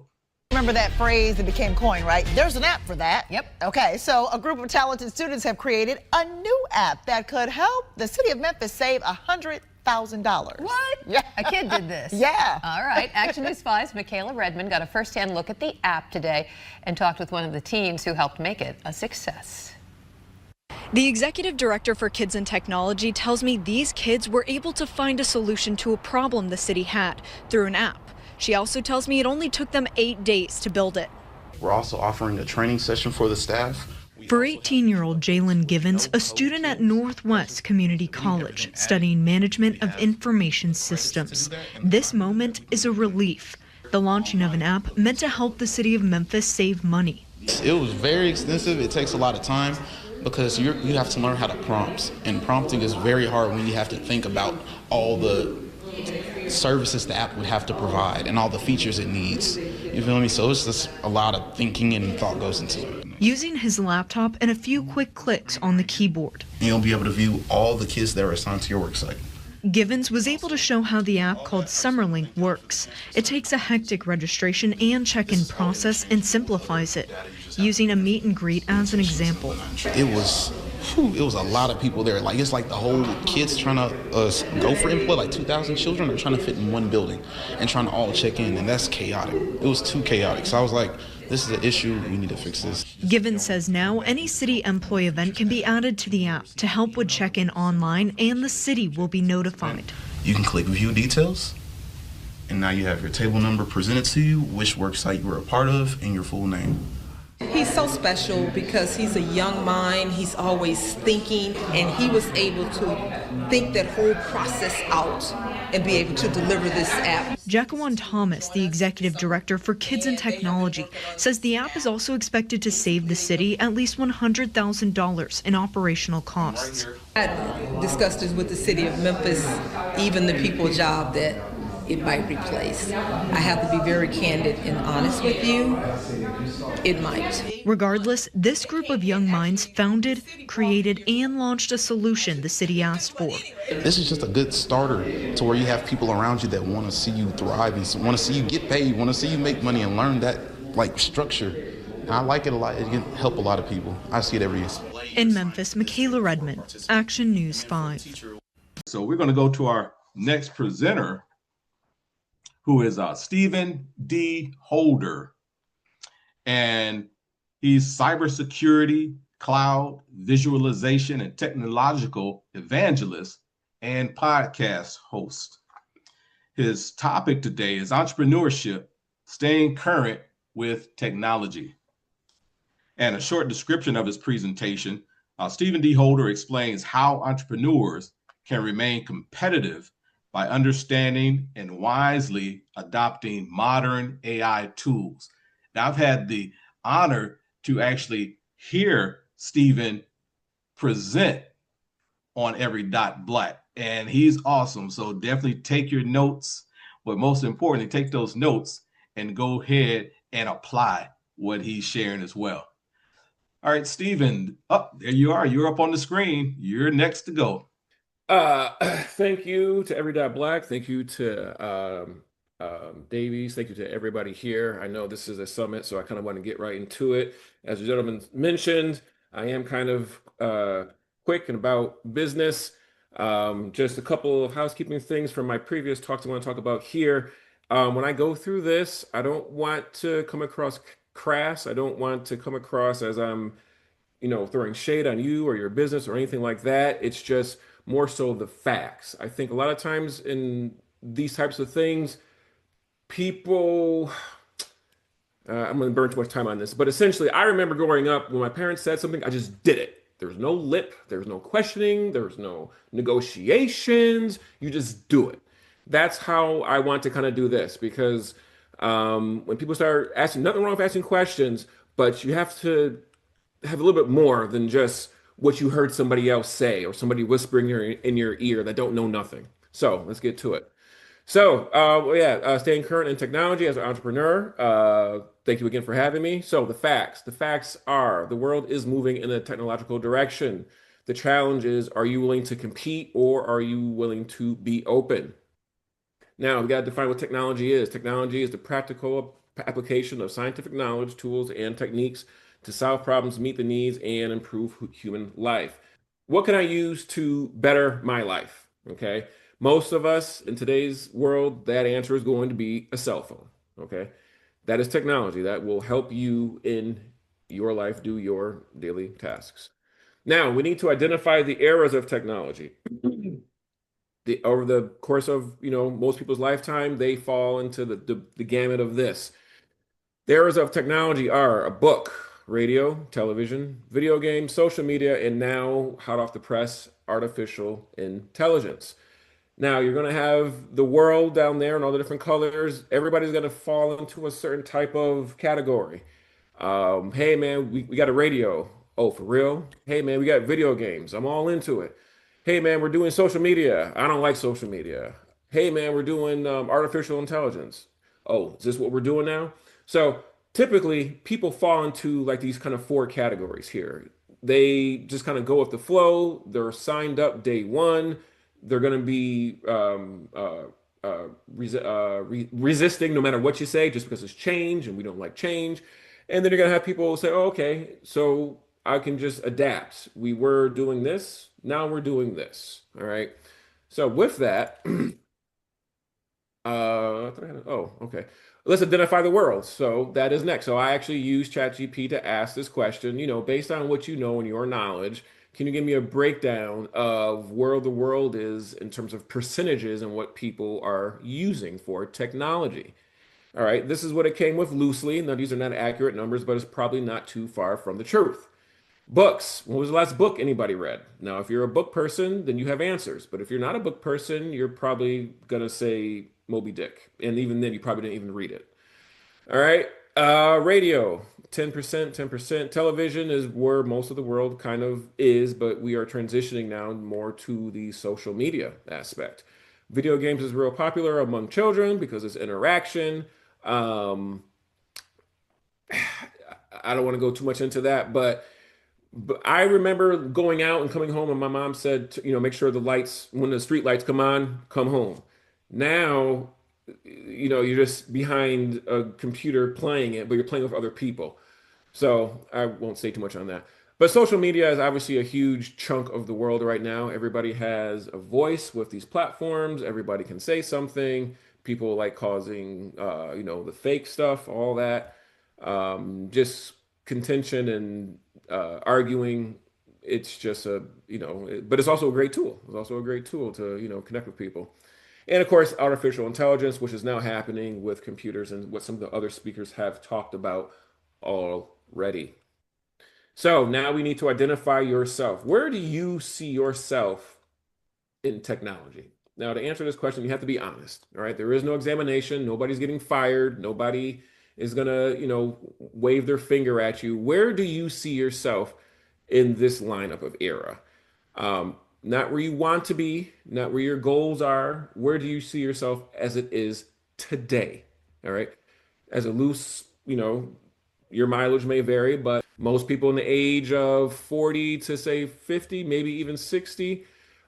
F: Remember that phrase that became coin, right? There's an app for that. Yep. Okay, so a group of talented students have created a new app that could help the city of Memphis save $100,000.
G: What?
F: Yeah.
G: A kid did this.
F: Yeah.
G: All right. Action News 5's Michaela Redmond got a firsthand look at the app today and talked with one of the teams who helped make it a success.
H: The executive director for Kids and Technology tells me these kids were able to find a solution to a problem the city had through an app. She also tells me it only took them 8 days to build it.
I: We're also offering a training session for the staff.
H: For 18-year-old Jalen Givens, a student at Northwest Community College studying management of information systems, this moment is a relief. The launching of an app meant to help the city of Memphis save money.
I: It was very extensive. It takes a lot of time because you have to learn how to prompt. And prompting is very hard when you have to think about all the services the app would have to provide and all the features it needs. You feel me? So it's just a lot of thinking and thought goes into it.
H: Using his laptop and a few quick clicks on the keyboard,
I: you'll be able to view all the kids that are assigned to your work site.
H: Givens was able to show how the app called Summerlink works. It takes a hectic registration and check-in process and simplifies it, using a meet and greet as an example.
I: It was a lot of people there. It's like the whole kids trying to go for input, like 2,000 children are trying to fit in one building and trying to all check in, and that's chaotic. It was too chaotic. So I was like, this is an issue, we need to fix this.
H: Givens says now any city employee event can be added to the app to help with check-in online, and the city will be notified.
I: You can click view details, and now you have your table number presented to you, which work site you were a part of, and your full name.
E: He's so special because he's a young mind. He's always thinking, and he was able to think that whole process out and be able to deliver this app.
H: Jacqueline Thomas, the executive director for Kids and Technology, says the app is also expected to save the city at least $100,000 in operational costs.
E: I discussed this with the city of Memphis, even the people job that it might replace. I have to be very candid and honest with you. It might.
H: Regardless, this group of young minds founded, created, and launched a solution the city asked for.
I: This is just a good starter to where you have people around you that want to see you thrive and want to see you get paid, want to see you make money and learn that structure. And I like it a lot. It can help a lot of people. I see it every year.
H: In Memphis, Michaela Redmond, Action News 5.
B: So we're going to go to our next presenter, who is Stephen D. Holder. And he's cybersecurity, cloud, visualization, and technological evangelist and podcast host. His topic today is entrepreneurship, staying current with technology. And a short description of his presentation, Stephen D. Holder explains how entrepreneurs can remain competitive by understanding and wisely adopting modern AI tools. Now, I've had the honor to actually hear Stephen present on Every.Black, and he's awesome. So definitely take your notes, but most importantly, take those notes and go ahead and apply what he's sharing as well. All right, Stephen, there you are. You're up on the screen. You're next to go.
J: Thank you to Every.Black. Thank you to Davies. Thank you to everybody here. I know this is a summit, so I kind of want to get right into it. As the gentleman mentioned, I am kind of quick and about business. Just a couple of housekeeping things from my previous talks I want to talk about here. When I go through this, I don't want to come across crass. I don't want to come across as I'm, throwing shade on you or your business or anything like that. It's just more so the facts. I think a lot of times in these types of things, people, I'm going to burn too much time on this, but essentially, I remember growing up when my parents said something, I just did it. There's no lip, there's no questioning, there's no negotiations. You just do it. That's how I want to kind of do this, because when people start asking, nothing wrong with asking questions, but you have to have a little bit more than just what you heard somebody else say or somebody whispering in your ear that don't know nothing. So let's get to it. So, staying current in technology as an entrepreneur. Thank you again for having me. So the facts. The facts are the world is moving in a technological direction. The challenge is, are you willing to compete or are you willing to be open? Now, we got to define what technology is. Technology is the practical application of scientific knowledge, tools, and techniques to solve problems, meet the needs, and improve human life. What can I use to better my life? Okay. Most of us in today's world, that answer is going to be a cell phone. Okay. That is technology that will help you in your life do your daily tasks. Now, we need to identify the eras of technology. Over the course of most people's lifetime, they fall into the gamut of this. The eras of technology are a book, radio, television, video games, social media, and now, hot off the press, artificial intelligence. Now, you're going to have the world down there and all the different colors. Everybody's going to fall into a certain type of category. Hey, man, we got a radio. Oh, for real? Hey, man, we got video games. I'm all into it. Hey, man, we're doing social media. I don't like social media. Hey, man, we're doing artificial intelligence. Oh, is this what we're doing now? So typically, people fall into like these kind of four categories here. They just kind of go with the flow. They're signed up day one. They're going to be resisting no matter what you say, just because it's change and we don't like change. And then you're going to have people say, oh, okay, so I can just adapt. We were doing this. Now we're doing this. All right. So with that, okay. let's identify the world. So that is next. So I actually use ChatGPT to ask this question, based on what you know and your knowledge, can you give me a breakdown of where the world is in terms of percentages and what people are using for technology? All right, this is what it came with loosely. Now, these are not accurate numbers, but it's probably not too far from the truth. Books. When was the last book anybody read? Now, if you're a book person, then you have answers. But if you're not a book person, you're probably going to say Moby Dick. And even then, you probably didn't even read it. All right. Radio, 10%, 10%. Television is where most of the world kind of is, but we are transitioning now more to the social media aspect. Video games is real popular among children because it's interaction. Um, I don't want to go too much into that, but I remember going out and coming home, and my mom said, make sure the lights, when the street lights come on, come home. Now, you're just behind a computer playing it, but you're playing with other people. So I won't say too much on that. But social media is obviously a huge chunk of the world right now. Everybody has a voice with these platforms. Everybody can say something. People like causing, the fake stuff, all that. Just contention and arguing. It's just but it's also a great tool. It's also a great tool to, connect with people. And of course, artificial intelligence, which is now happening with computers and what some of the other speakers have talked about already. So now we need to identify yourself. Where do you see yourself in technology? Now, to answer this question, you have to be honest. All right. There is no examination. Nobody's getting fired. Nobody is going to, wave their finger at you. Where do you see yourself in this lineup of era? Not where you want to be, not where your goals are. Where do you see yourself as it is today? All right. As a loose, your mileage may vary, but most people in the age of 40 to say 50, maybe even 60,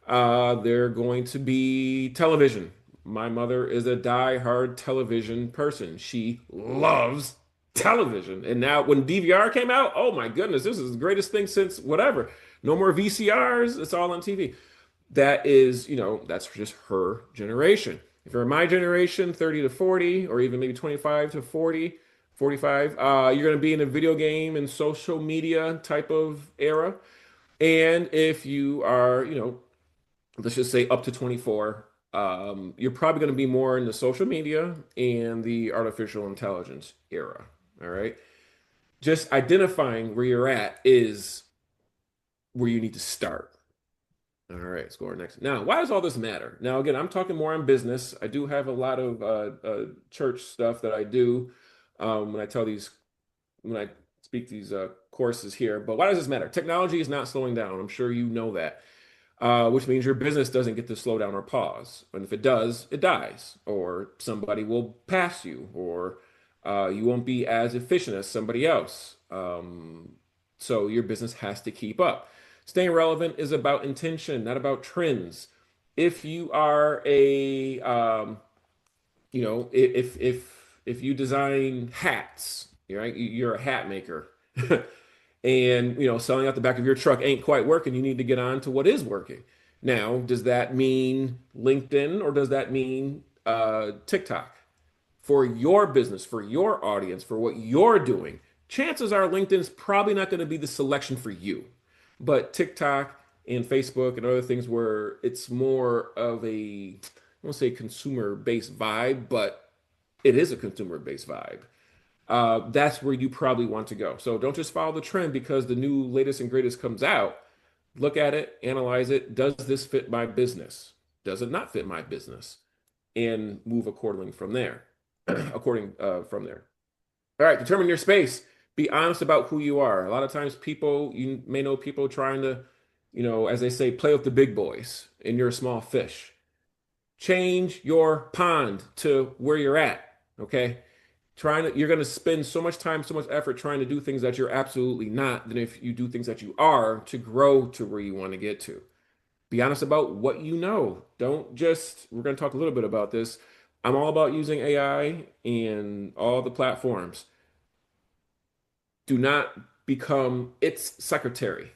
J: they're going to be television. My mother is a die-hard television person. She loves television. And now when DVR came out, oh my goodness, this is the greatest thing since whatever. No more VCRs, it's all on TV. That is, that's just her generation. If you're my generation, 30 to 40, or even maybe 25 to 40, 45, you're going to be in a video game and social media type of era. And if you are, let's just say up to 24, you're probably going to be more in the social media and the artificial intelligence era. All right. Just identifying where you're at is where you need to start. All right, let's go on next. Now, why does all this matter? Now, again, I'm talking more on business. I do have a lot of church stuff that I do when I speak these courses here. But why does this matter? Technology is not slowing down. I'm sure you know that, which means your business doesn't get to slow down or pause. And if it does, it dies, or somebody will pass you, or you won't be as efficient as somebody else. So your business has to keep up. Staying relevant is about intention, not about trends. If you are if you design hats, right, you're a hat maker, and selling out the back of your truck ain't quite working. You need to get on to what is working. Now, does that mean LinkedIn or does that mean TikTok? For your business, for your audience, for what you're doing, chances are LinkedIn's probably not going to be the selection for you. But TikTok and Facebook and other things where it's more of I won't say consumer-based vibe, but it is a consumer-based vibe. That's where you probably want to go. So don't just follow the trend because the new latest and greatest comes out. Look at it, analyze it. Does this fit my business? Does it not fit my business? And move accordingly from there. From there. All right, determine your space. Be honest about who you are. A lot of times you may know people trying to, as they say, play with the big boys and you're a small fish. Change your pond to where you're at, okay? You're going to spend so much time, so much effort trying to do things that you're absolutely not than if you do things that you are to grow to where you want to get to. Be honest about what you know. We're going to talk a little bit about this. I'm all about using AI and all the platforms. Do not become its secretary,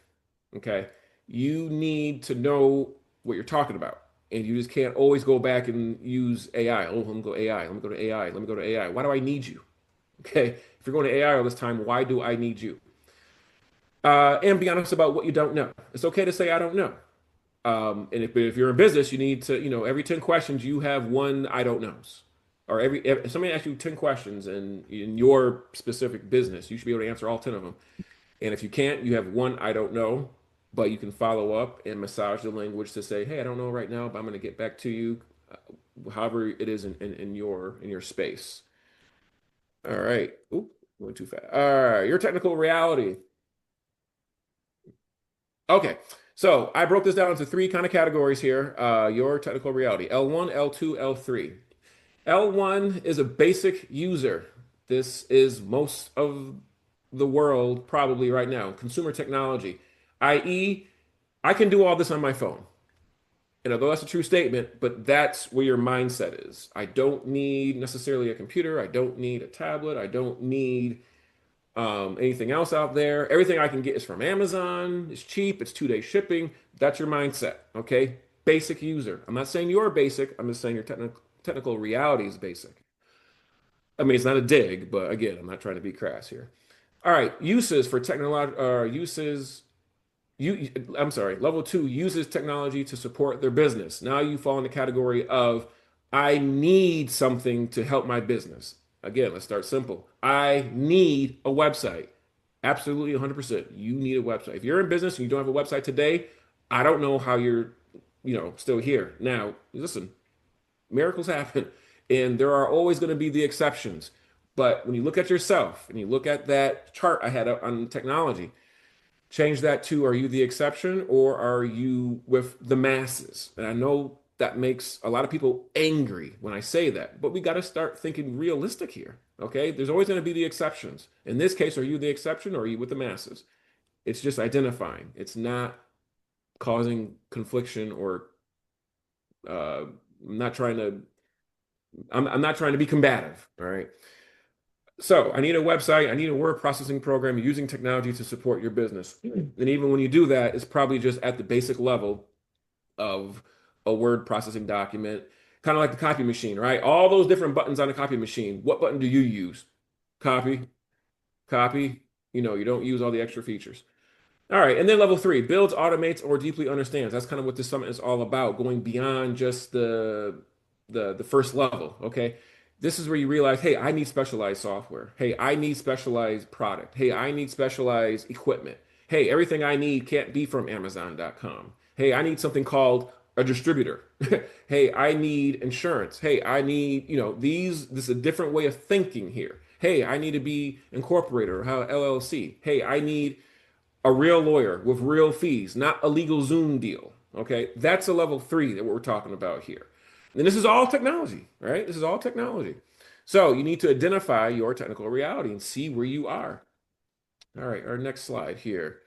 J: okay? You need to know what you're talking about. and you just can't always go back and use AI. Oh, let me go AI. Let me go to AI. Let me go to AI. Why do I need you? Okay, if you're going to AI all this time, why do I need you? And be honest about what you don't know. It's okay to say I don't know. And if you're in business, you need to, every 10 questions, you have one I don't knows. Or if somebody asks you 10 questions in your specific business, you should be able to answer all 10 of them. And if you can't, you have one I don't know, but you can follow up and massage the language to say, hey, I don't know right now, but I'm going to get back to you, however it is in your space. All right. Oop, going too fast. All right. Your technical reality. Okay. So I broke this down into three kind of categories here. Your technical reality, L1, L2, L3. L1 is a basic user. This is most of the world probably right now, consumer technology, i.e., I can do all this on my phone. And although that's a true statement, but that's where your mindset is. I don't need necessarily a computer. I don't need a tablet. I don't need anything else out there. Everything I can get is from Amazon. It's cheap. It's 2-day shipping. That's your mindset. Okay. Basic user. I'm not saying you're basic. I'm just saying your technical reality is basic. I mean, it's not a dig, but again, I'm not trying to be crass here. All right. Uses for technology, I'm sorry, level 2 uses technology to support their business. Now you fall in the category of I need something to help my business. Again, let's start simple. I need a website. Absolutely 100%. You need a website. If you're in business and you don't have a website today, I don't know how you're, still here. Now, listen, miracles happen and there are always going to be the exceptions. But when you look at yourself and you look at that chart I had on technology, change that to, are you the exception or are you with the masses? And I know that makes a lot of people angry when I say that, but we got to start thinking realistic here. Okay. There's always going to be the exceptions. In this case, are you the exception or are you with the masses? It's just identifying. It's not causing confliction or I'm not trying to be combative. All right. So I need a website, I need a word processing program using technology to support your business. And even when you do that, it's probably just at the basic level of a word processing document, kind of like the copy machine, right? All those different buttons on a copy machine. What button do you use? Copy, copy. You don't use all the extra features. All right, and then level 3, builds, automates, or deeply understands. That's kind of what this summit is all about, going beyond just the first level. Okay, this is where you realize, hey, I need specialized software. Hey, I need specialized product. Hey, I need specialized equipment. Hey, everything I need can't be from Amazon.com. Hey, I need something called a distributor. Hey, I need insurance. Hey, I need, this is a different way of thinking here. Hey, I need to be incorporated or how LLC. Hey, I need a real lawyer with real fees, not a legal Zoom deal. Okay, that's a level 3 that we're talking about here. And this is all technology, right? This is all technology. So you need to identify your technical reality and see where you are. All right, our next slide here.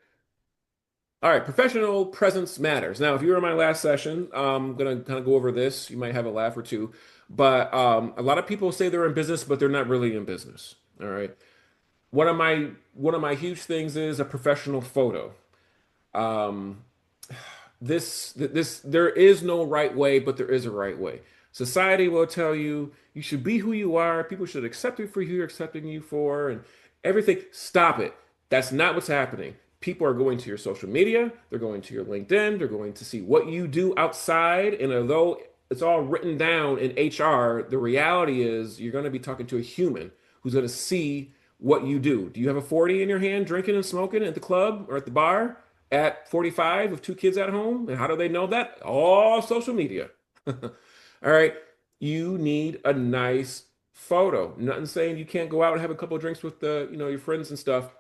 J: All right, professional presence matters. Now, if you were in my last session, I'm going to kind of go over this. You might have a laugh or two, but a lot of people say they're in business, but they're not really in business. All right. One of my huge things is a professional photo. Um, there is no right way, but there is a right way. Society will tell you you should be who you are. People should accept you for who you're accepting you for, and everything. Stop it. That's not what's happening. People are going to your social media. They're going to your LinkedIn. They're going to see what you do outside. And although it's all written down in HR, the reality is you're going to be talking to a human who's going to see what you do. Do you have a 40 in your hand drinking and smoking at the club or at the bar at 45 with 2 kids at home? And how do they know that? All social media. All right. You need a nice photo. Nothing saying you can't go out and have a couple of drinks with your friends and stuff,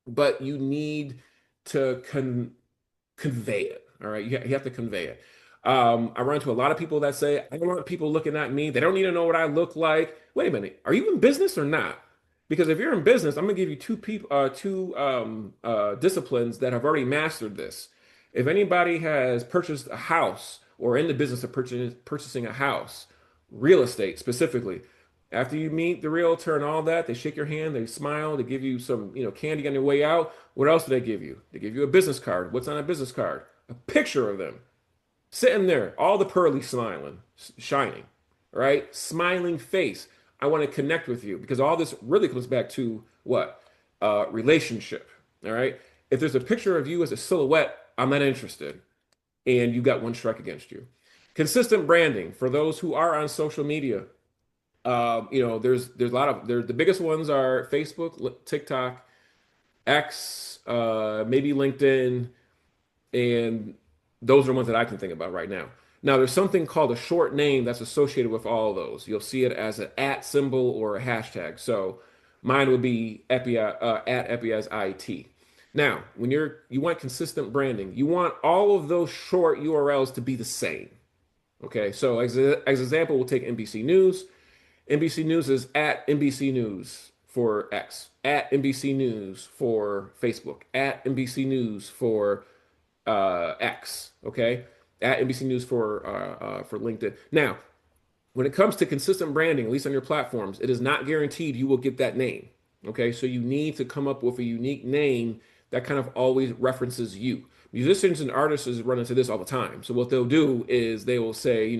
J: but you need to convey it. All right. You have to convey it. I run into a lot of people that say, I don't want people looking at me. They don't need to know what I look like. Wait a minute. Are you in business or not? Because if you're in business, I'm going to give you two disciplines that have already mastered this. If anybody has purchased a house or in the business of purchasing a house, real estate specifically, after you meet the realtor and all that, they shake your hand, they smile, they give you some candy on your way out. What else do they give you? They give you a business card. What's on a business card? A picture of them. sitting there, all the pearly smiling, shining, right? Smiling face. I want to connect with you because all this really comes back to what? Relationship. All right. If there's a picture of you as a silhouette, I'm not interested. And you got one strike against you. Consistent branding for those who are on social media. There's a lot of the biggest ones are Facebook, TikTok, X, maybe LinkedIn, and those are the ones that I can think about right now. Now, there's something called a short name that's associated with all of those. You'll see it as an at symbol or a hashtag. So mine would be Epi, at Epi as IT. Now, when you want consistent branding, you want all of those short URLs to be the same. Okay, so as example, we'll take NBC News. NBC News is at NBC News for X, at NBC News for Facebook, at NBC News for X, okay, at NBC News for LinkedIn. Now, when it comes to consistent branding, at least on your platforms, it is not guaranteed you will get that name. Okay, so you need to come up with a unique name that kind of always references you. Musicians and artists run into this all the time. So what they'll do is they will say,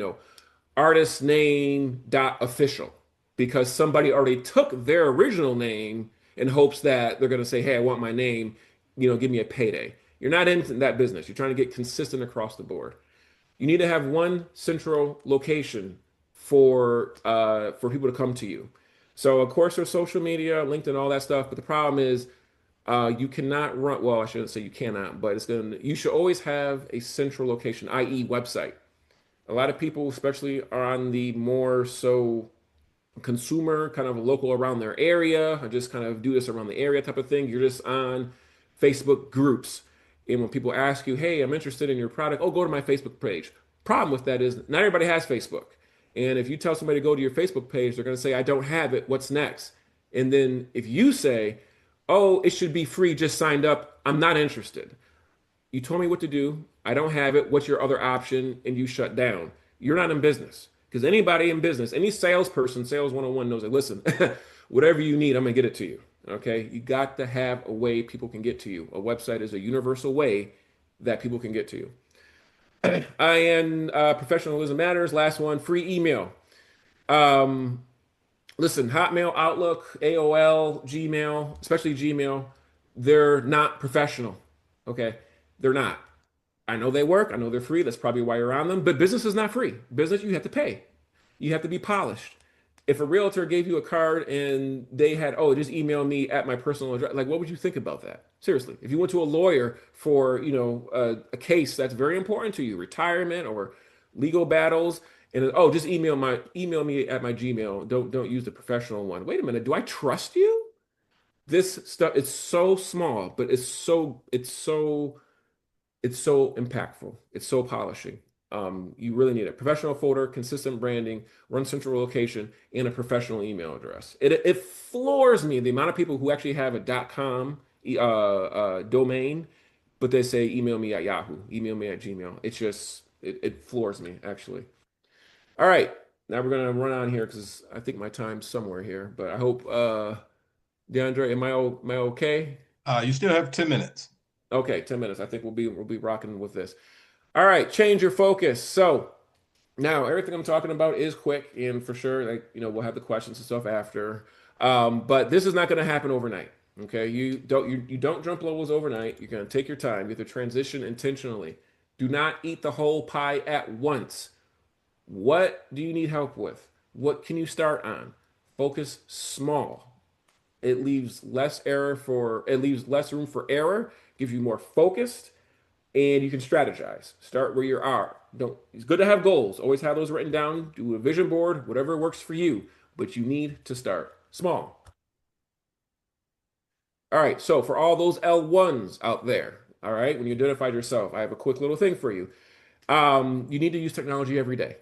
J: artist name dot official because somebody already took their original name in hopes that they're going to say, hey, I want my name, give me a payday. You're not in that business. You're trying to get consistent across the board. You need to have one central location for people to come to you. So of course there's social media, LinkedIn, all that stuff. But the problem is you cannot run. Well, I shouldn't say you cannot, but you should always have a central location, i.e., website. A lot of people, especially are on the more so consumer, kind of local around their area, or just kind of do this around the area type of thing. You're just on Facebook groups. And when people ask you, hey, I'm interested in your product, oh, go to my Facebook page. Problem with that is not everybody has Facebook. And if you tell somebody to go to your Facebook page, they're going to say, I don't have it. What's next? And then if you say, oh, it should be free, just signed up, I'm not interested. You told me what to do. I don't have it. What's your other option? And you shut down. You're not in business. Because anybody in business, any salesperson, sales 101 knows that, listen, whatever you need, I'm going to get it to you. Okay? You got to have a way people can get to you. A website is a universal way that people can get to you. And professionalism matters. Last one, free email. Listen, Hotmail, Outlook, AOL, Gmail, especially Gmail, they're not professional. Okay? They're not. I know they work. I know they're free. That's probably why you're on them. But business is not free. Business, you have to pay. You have to be polished. If a realtor gave you a card and they had, oh, just email me at my personal address, like, what would you think about that? Seriously, if you went to a lawyer for, a case that's very important to you, retirement or legal battles, and oh, just email me at my Gmail. Don't use the professional one. Wait a minute, do I trust you? This stuff, it's so small, but it's so impactful. It's so polishing. You really need a professional folder, consistent branding, one central location, and a professional email address. It floors me the amount of people who actually have a .com domain, but they say email me at Yahoo, email me at Gmail. It's just it floors me actually. All right, now we're gonna run on here because I think my time's somewhere here. But I hope DeAndre, am I okay?
B: You still have 10 minutes.
J: Okay, 10 minutes. I think we'll be rocking with this. All right, change your focus. So now everything I'm talking about is quick, and for sure, we'll have the questions and stuff after. But this is not going to happen overnight. Okay, you don't jump levels overnight. You're going to take your time. You have to transition intentionally. Do not eat the whole pie at once. What do you need help with? What can you start on? Focus small. It leaves less room for error, gives you more focused, and you can strategize. Start where you are. It's good to have goals. Always have those written down. Do a vision board, whatever works for you, but you need to start small. All right, so for all those L1s out there, all right, when you identified yourself, I have a quick little thing for you. You need to use technology every day.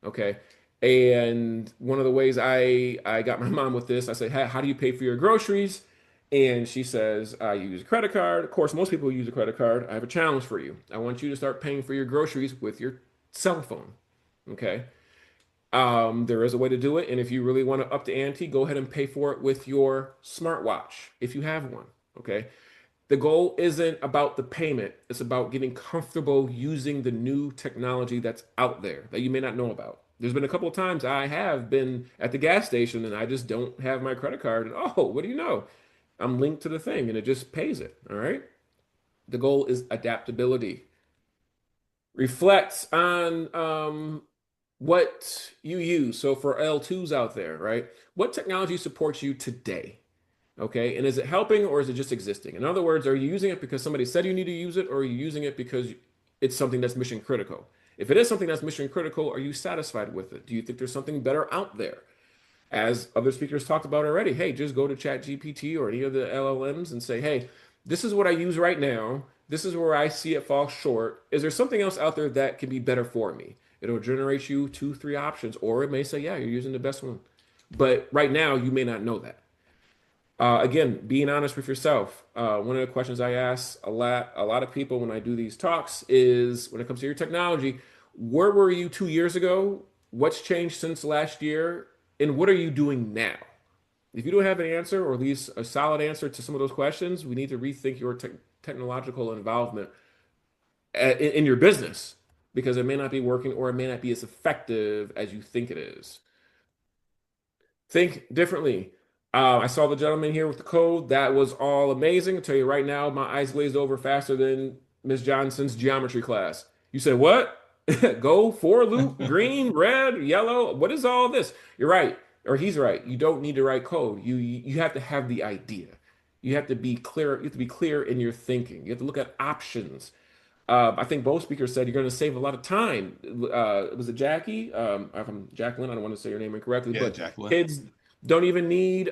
J: Okay. And one of the ways I got my mom with this, I said, hey, how do you pay for your groceries? And she says, I use a credit card. Of course, most people use a credit card. I have a challenge for you. I want you to start paying for your groceries with your cell phone. Okay. There is a way to do it. And if you really want to up the ante, go ahead and pay for it with your smartwatch if you have one. Okay. The goal isn't about the payment. It's about getting comfortable using the new technology that's out there that you may not know about. There's been a couple of times I have been at the gas station and I just don't have my credit card. And oh, what do you know? I'm linked to the thing and it just pays it. All right. The goal is adaptability. Reflect on what you use. So for L2s out there, right? What technology supports you today? Okay. And is it helping or is it just existing? In other words, are you using it because somebody said you need to use it, or are you using it because it's something that's mission critical? If it is something that's mission critical, are you satisfied with it? Do you think there's something better out there? As other speakers talked about already, hey, just go to ChatGPT or any of the LLMs and say, hey, this is what I use right now. This is where I see it fall short. Is there something else out there that can be better for me? It'll generate you 2, 3 options, or it may say, yeah, you're using the best one. But right now, you may not know that. Again, being honest with yourself. One of the questions I ask a lot of people when I do these talks is, when it comes to your technology, where were you 2 years ago? What's changed since last year? And what are you doing now? If you don't have an answer, or at least a solid answer to some of those questions, we need to rethink your technological involvement in your business, because it may not be working, or it may not be as effective as you think it is. Think differently. I saw the gentleman here with the code. That was all amazing. I'll tell you right now, my eyes glazed over faster than Miss Johnson's geometry class. You said, what? Go for loop, green, red, yellow. What is all this? You're right, or he's right. You don't need to write code. You have to have the idea. You have to be clear. You have to be clear in your thinking. You have to look at options. I think both speakers said you're going to save a lot of time. Was it Jackie? I'm Jacqueline. I don't want to say your name incorrectly,
B: Yeah,
J: but
B: Jacqueline.
J: kids don't even need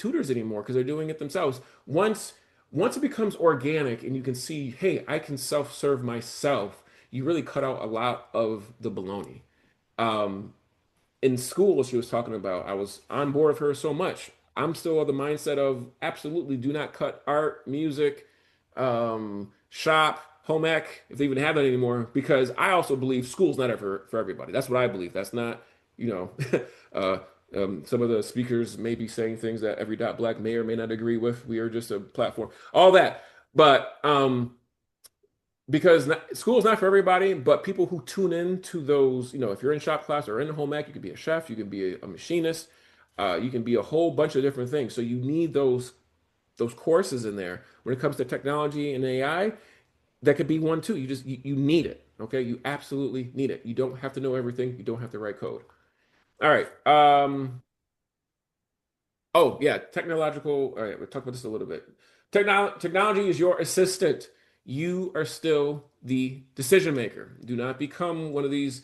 J: tutors anymore because they're doing it themselves. Once it becomes organic and you can see, hey, I can self-serve myself, you really cut out a lot of the baloney. In school, she was talking about, I was on board with her so much. I'm still of the mindset of absolutely do not cut art, music, shop, home ec, if they even have that anymore, because I also believe school's not ever for everybody. That's what I believe. That's not, some of the speakers may be saying things that Every.Black may or may not agree with. We are just a platform, all that. But because school is not for everybody, but people who tune in to those, if you're in shop class or in home ec, you could be a chef, you can be a machinist, you can be a whole bunch of different things. So you need those courses in there. When it comes to technology and AI, that could be one too. You need it. Okay, you absolutely need it. You don't have to know everything. You don't have to write code. All right. Oh yeah, technological. All right, we'll talk about this a little bit. Technology is your assistant. You are still the decision maker. Do not become one of these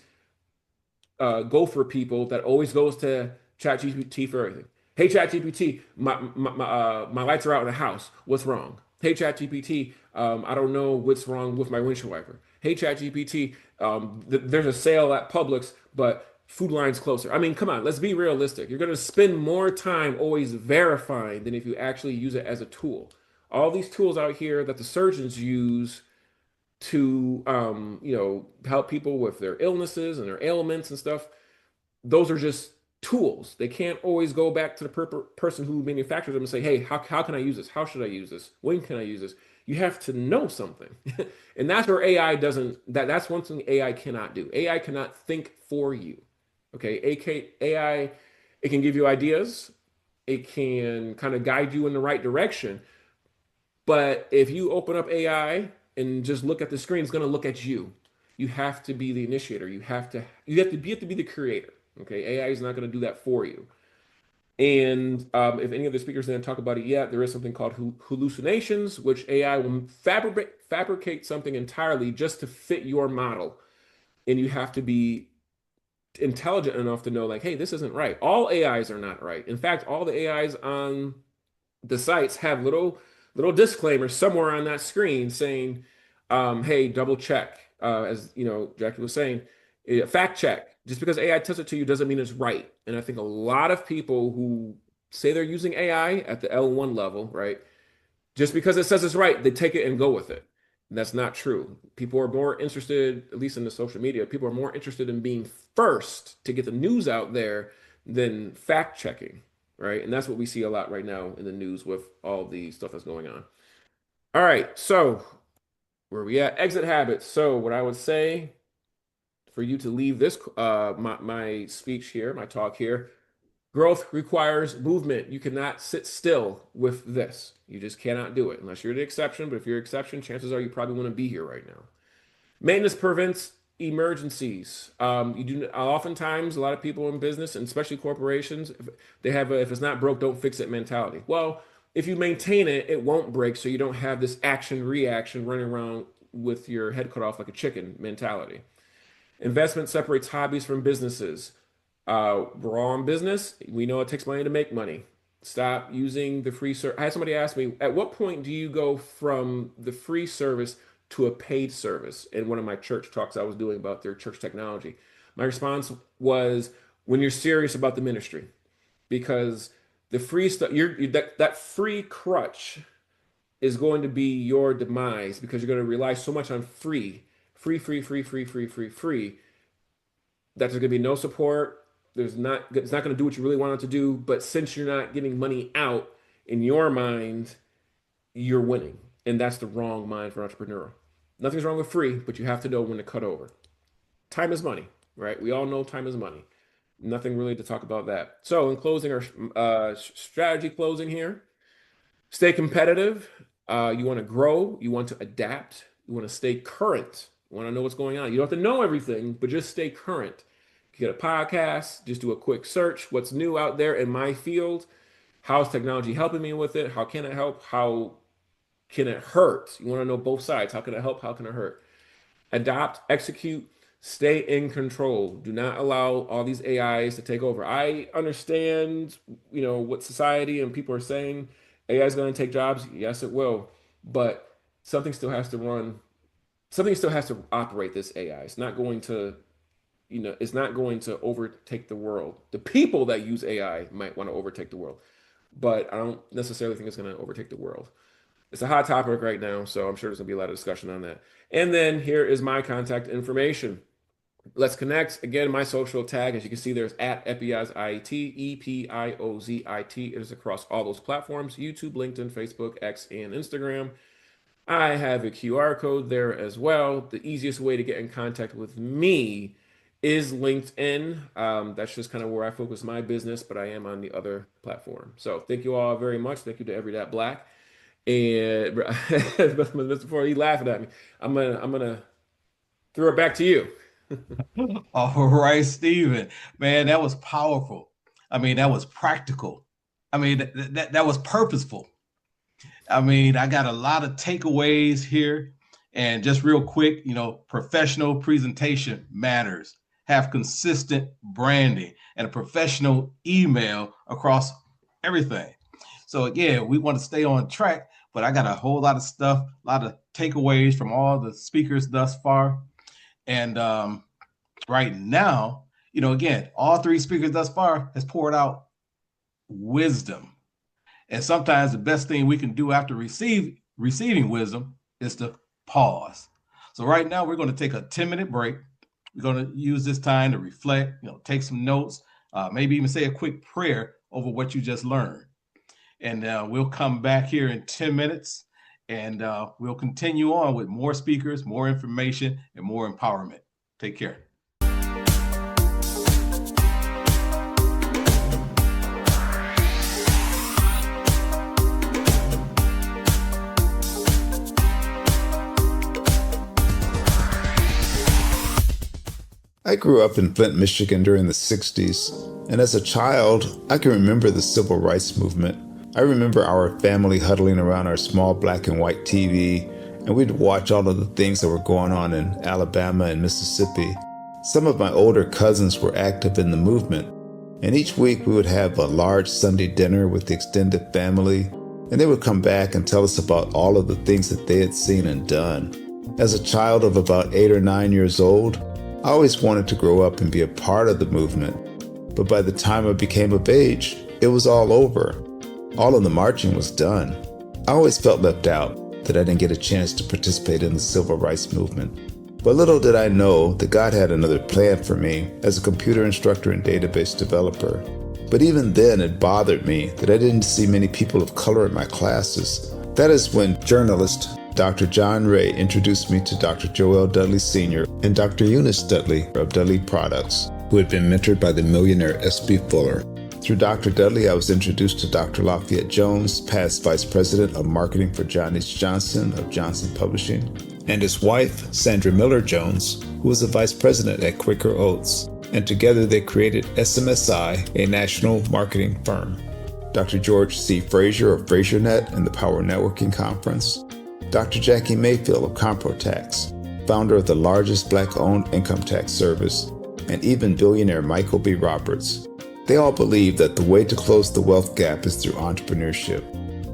J: gopher people that always goes to ChatGPT for everything. Hey ChatGPT, my lights are out in the house. What's wrong? Hey ChatGPT, I don't know what's wrong with my windshield wiper. Hey ChatGPT, there's a sale at Publix, but Food Line's closer. I mean, come on, let's be realistic. You're going to spend more time always verifying than if you actually use it as a tool. All these tools out here that the surgeons use to, help people with their illnesses and their ailments and stuff, those are just tools. They can't always go back to the person who manufactured them and say, hey, how can I use this? How should I use this? When can I use this? You have to know something. And that's where AI doesn't, that's one thing AI cannot do. AI cannot think for you. Okay, AI, it can give you ideas. It can kind of guide you in the right direction. But if you open up AI and just look at the screen, it's going to look at you. You have to be the initiator. You have to be the creator. Okay, AI is not going to do that for you. And if any of the speakers didn't talk about it yet, there is something called hallucinations, which AI will fabricate something entirely just to fit your model. And you have to be intelligent enough to know, like, hey, this isn't right. All AIs are not right. In fact, all the AIs on the sites have little disclaimers somewhere on that screen saying, hey, double check. As Jackie was saying, fact check. Just because AI tells it to you doesn't mean it's right. And I think a lot of people who say they're using AI at the L1 level, right? Just because it says it's right, they take it and go with it. And that's not true. People are more interested, at least in the social media, people are more interested in being first to get the news out there than fact checking. right? And that's what we see a lot right now in the news with all the stuff that's going on. All right, so where are we at? Exit habits. So what I would say for you to leave this my speech here, my talk here, growth requires movement. You cannot sit still with this. You just cannot do it unless you're the exception. But if you're the exception, chances are you probably want to be here right now. Maintenance prevents emergencies. Oftentimes a lot of people in business, and especially corporations, they have a, if it's not broke, don't fix it mentality. Well, if you maintain it, it won't break, so you don't have this action reaction running around with your head cut off like a chicken mentality. Investment separates hobbies from businesses. We're all in business. We know it takes money to make money. Stop using the free service. I had somebody ask me, at what point do you go from the free service to a paid service? In one of my church talks I was doing about their church technology, my response was, when you're serious about the ministry, because the free stuff, that free crutch is going to be your demise, because you're going to rely so much on free, that there's going to be no support. It's not going to do what you really want it to do. But since you're not getting money out, in your mind, you're winning. And that's the wrong mind for an entrepreneur. Nothing's wrong with free, but you have to know when to cut over. Time is money, right? We all know time is money. Nothing really to talk about that. So in closing, our strategy closing here, stay competitive. You want to grow. You want to adapt. You want to stay current. You want to know what's going on. You don't have to know everything, but just stay current. Get a podcast, just do a quick search. What's new out there in my field? How's technology helping me with it? How can it help? How can it hurt? You want to know both sides. How can it help? How can it hurt? Adopt, execute, stay in control. Do not allow all these AIs to take over. I understand, what society and people are saying. AI is going to take jobs. Yes, it will. But something still has to run. Something still has to operate this AI. It's not going to overtake the world. The people that use AI might want to overtake the world, but I don't necessarily think it's going to overtake the world. It's a hot topic right now, so I'm sure there's going to be a lot of discussion on that. And then here is my contact information. Let's connect. Again, my social tag, as you can see, there's at EPIOZIT, EPIOZIT. It is across all those platforms: YouTube, LinkedIn, Facebook, X, and Instagram. I have a QR code there as well. The easiest way to get in contact with me is LinkedIn. That's just kind of where I focus my business, but I am on the other platform. So thank you all very much. Thank you to Every.Black. And before you laughing at me, I'm gonna throw it back to you.
B: All right, Stephen. Man, that was powerful. I mean, that was practical. I mean, that was purposeful. I mean, I got a lot of takeaways here. And just real quick, professional presentation matters. Have consistent branding and a professional email across everything. So again, we want to stay on track, but I got a whole lot of stuff, a lot of takeaways from all the speakers thus far. And right now, again, all three speakers thus far has poured out wisdom. And sometimes the best thing we can do after receiving wisdom is to pause. So right now we're going to take a 10-minute break. We're going to use this time to reflect, take some notes, maybe even say a quick prayer over what you just learned. And we'll come back here in 10 minutes and we'll continue on with more speakers, more information, and more empowerment. Take care.
K: I grew up in Flint, Michigan during the 60s, and as a child, I can remember the civil rights movement. I remember our family huddling around our small black and white TV, and we'd watch all of the things that were going on in Alabama and Mississippi. Some of my older cousins were active in the movement, and each week we would have a large Sunday dinner with the extended family, and they would come back and tell us about all of the things that they had seen and done. As a child of about 8 or 9 years old, I always wanted to grow up and be a part of the movement, but by the time I became of age, it was all over. All of the marching was done. I always felt left out, that I didn't get a chance to participate in the civil rights movement. But little did I know that God had another plan for me as a computer instructor and database developer. But even then, it bothered me that I didn't see many people of color in my classes. That is when journalist Dr. John Ray introduced me to Dr. Joel Dudley Sr. and Dr. Eunice Dudley of Dudley Products, who had been mentored by the millionaire S.B. Fuller. Through Dr. Dudley, I was introduced to Dr. Lafayette Jones, past Vice President of Marketing for John H. Johnson of Johnson Publishing, and his wife, Sandra Miller Jones, who was a Vice President at Quaker Oats, and together they created SMSI, a national marketing firm. Dr. George C. Frazier of FrazierNet and the Power Networking Conference, Dr. Jackie Mayfield of ComproTax, founder of the largest Black-owned income tax service, and even billionaire Michael B. Roberts. They all believe that the way to close the wealth gap is through entrepreneurship,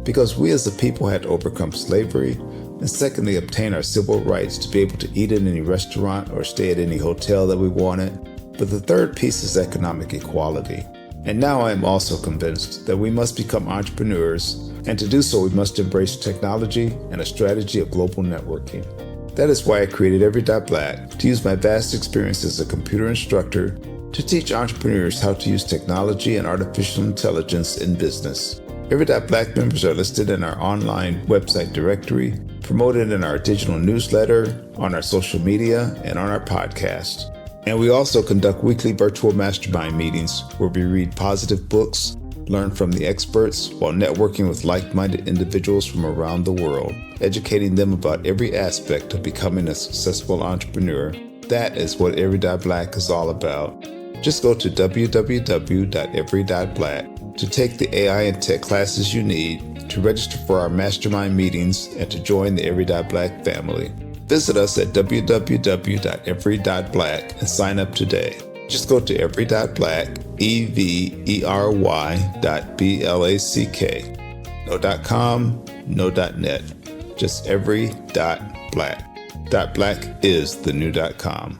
K: because we as a people had to overcome slavery, and secondly, obtain our civil rights to be able to eat in any restaurant or stay at any hotel that we wanted. But the third piece is economic equality. And now I am also convinced that we must become entrepreneurs, and to do so we must embrace technology and a strategy of global networking. That is why I created Every.Black, to use my vast experience as a computer instructor to teach entrepreneurs how to use technology and artificial intelligence in business. Every.Black members are listed in our online website directory, promoted in our digital newsletter, on our social media, and on our podcast. And we also conduct weekly virtual mastermind meetings where we read positive books, learn from the experts, while networking with like-minded individuals from around the world, educating them about every aspect of becoming a successful entrepreneur. That is what Every.Black is all about. Just go to www.every.black to take the AI and tech classes you need, to register for our mastermind meetings, and to join the Every.Black family. Visit us at www.every.black and sign up today. Just go to Every.Black, every.black. No .com, no .net. Just Every.Black. .black is the new .com.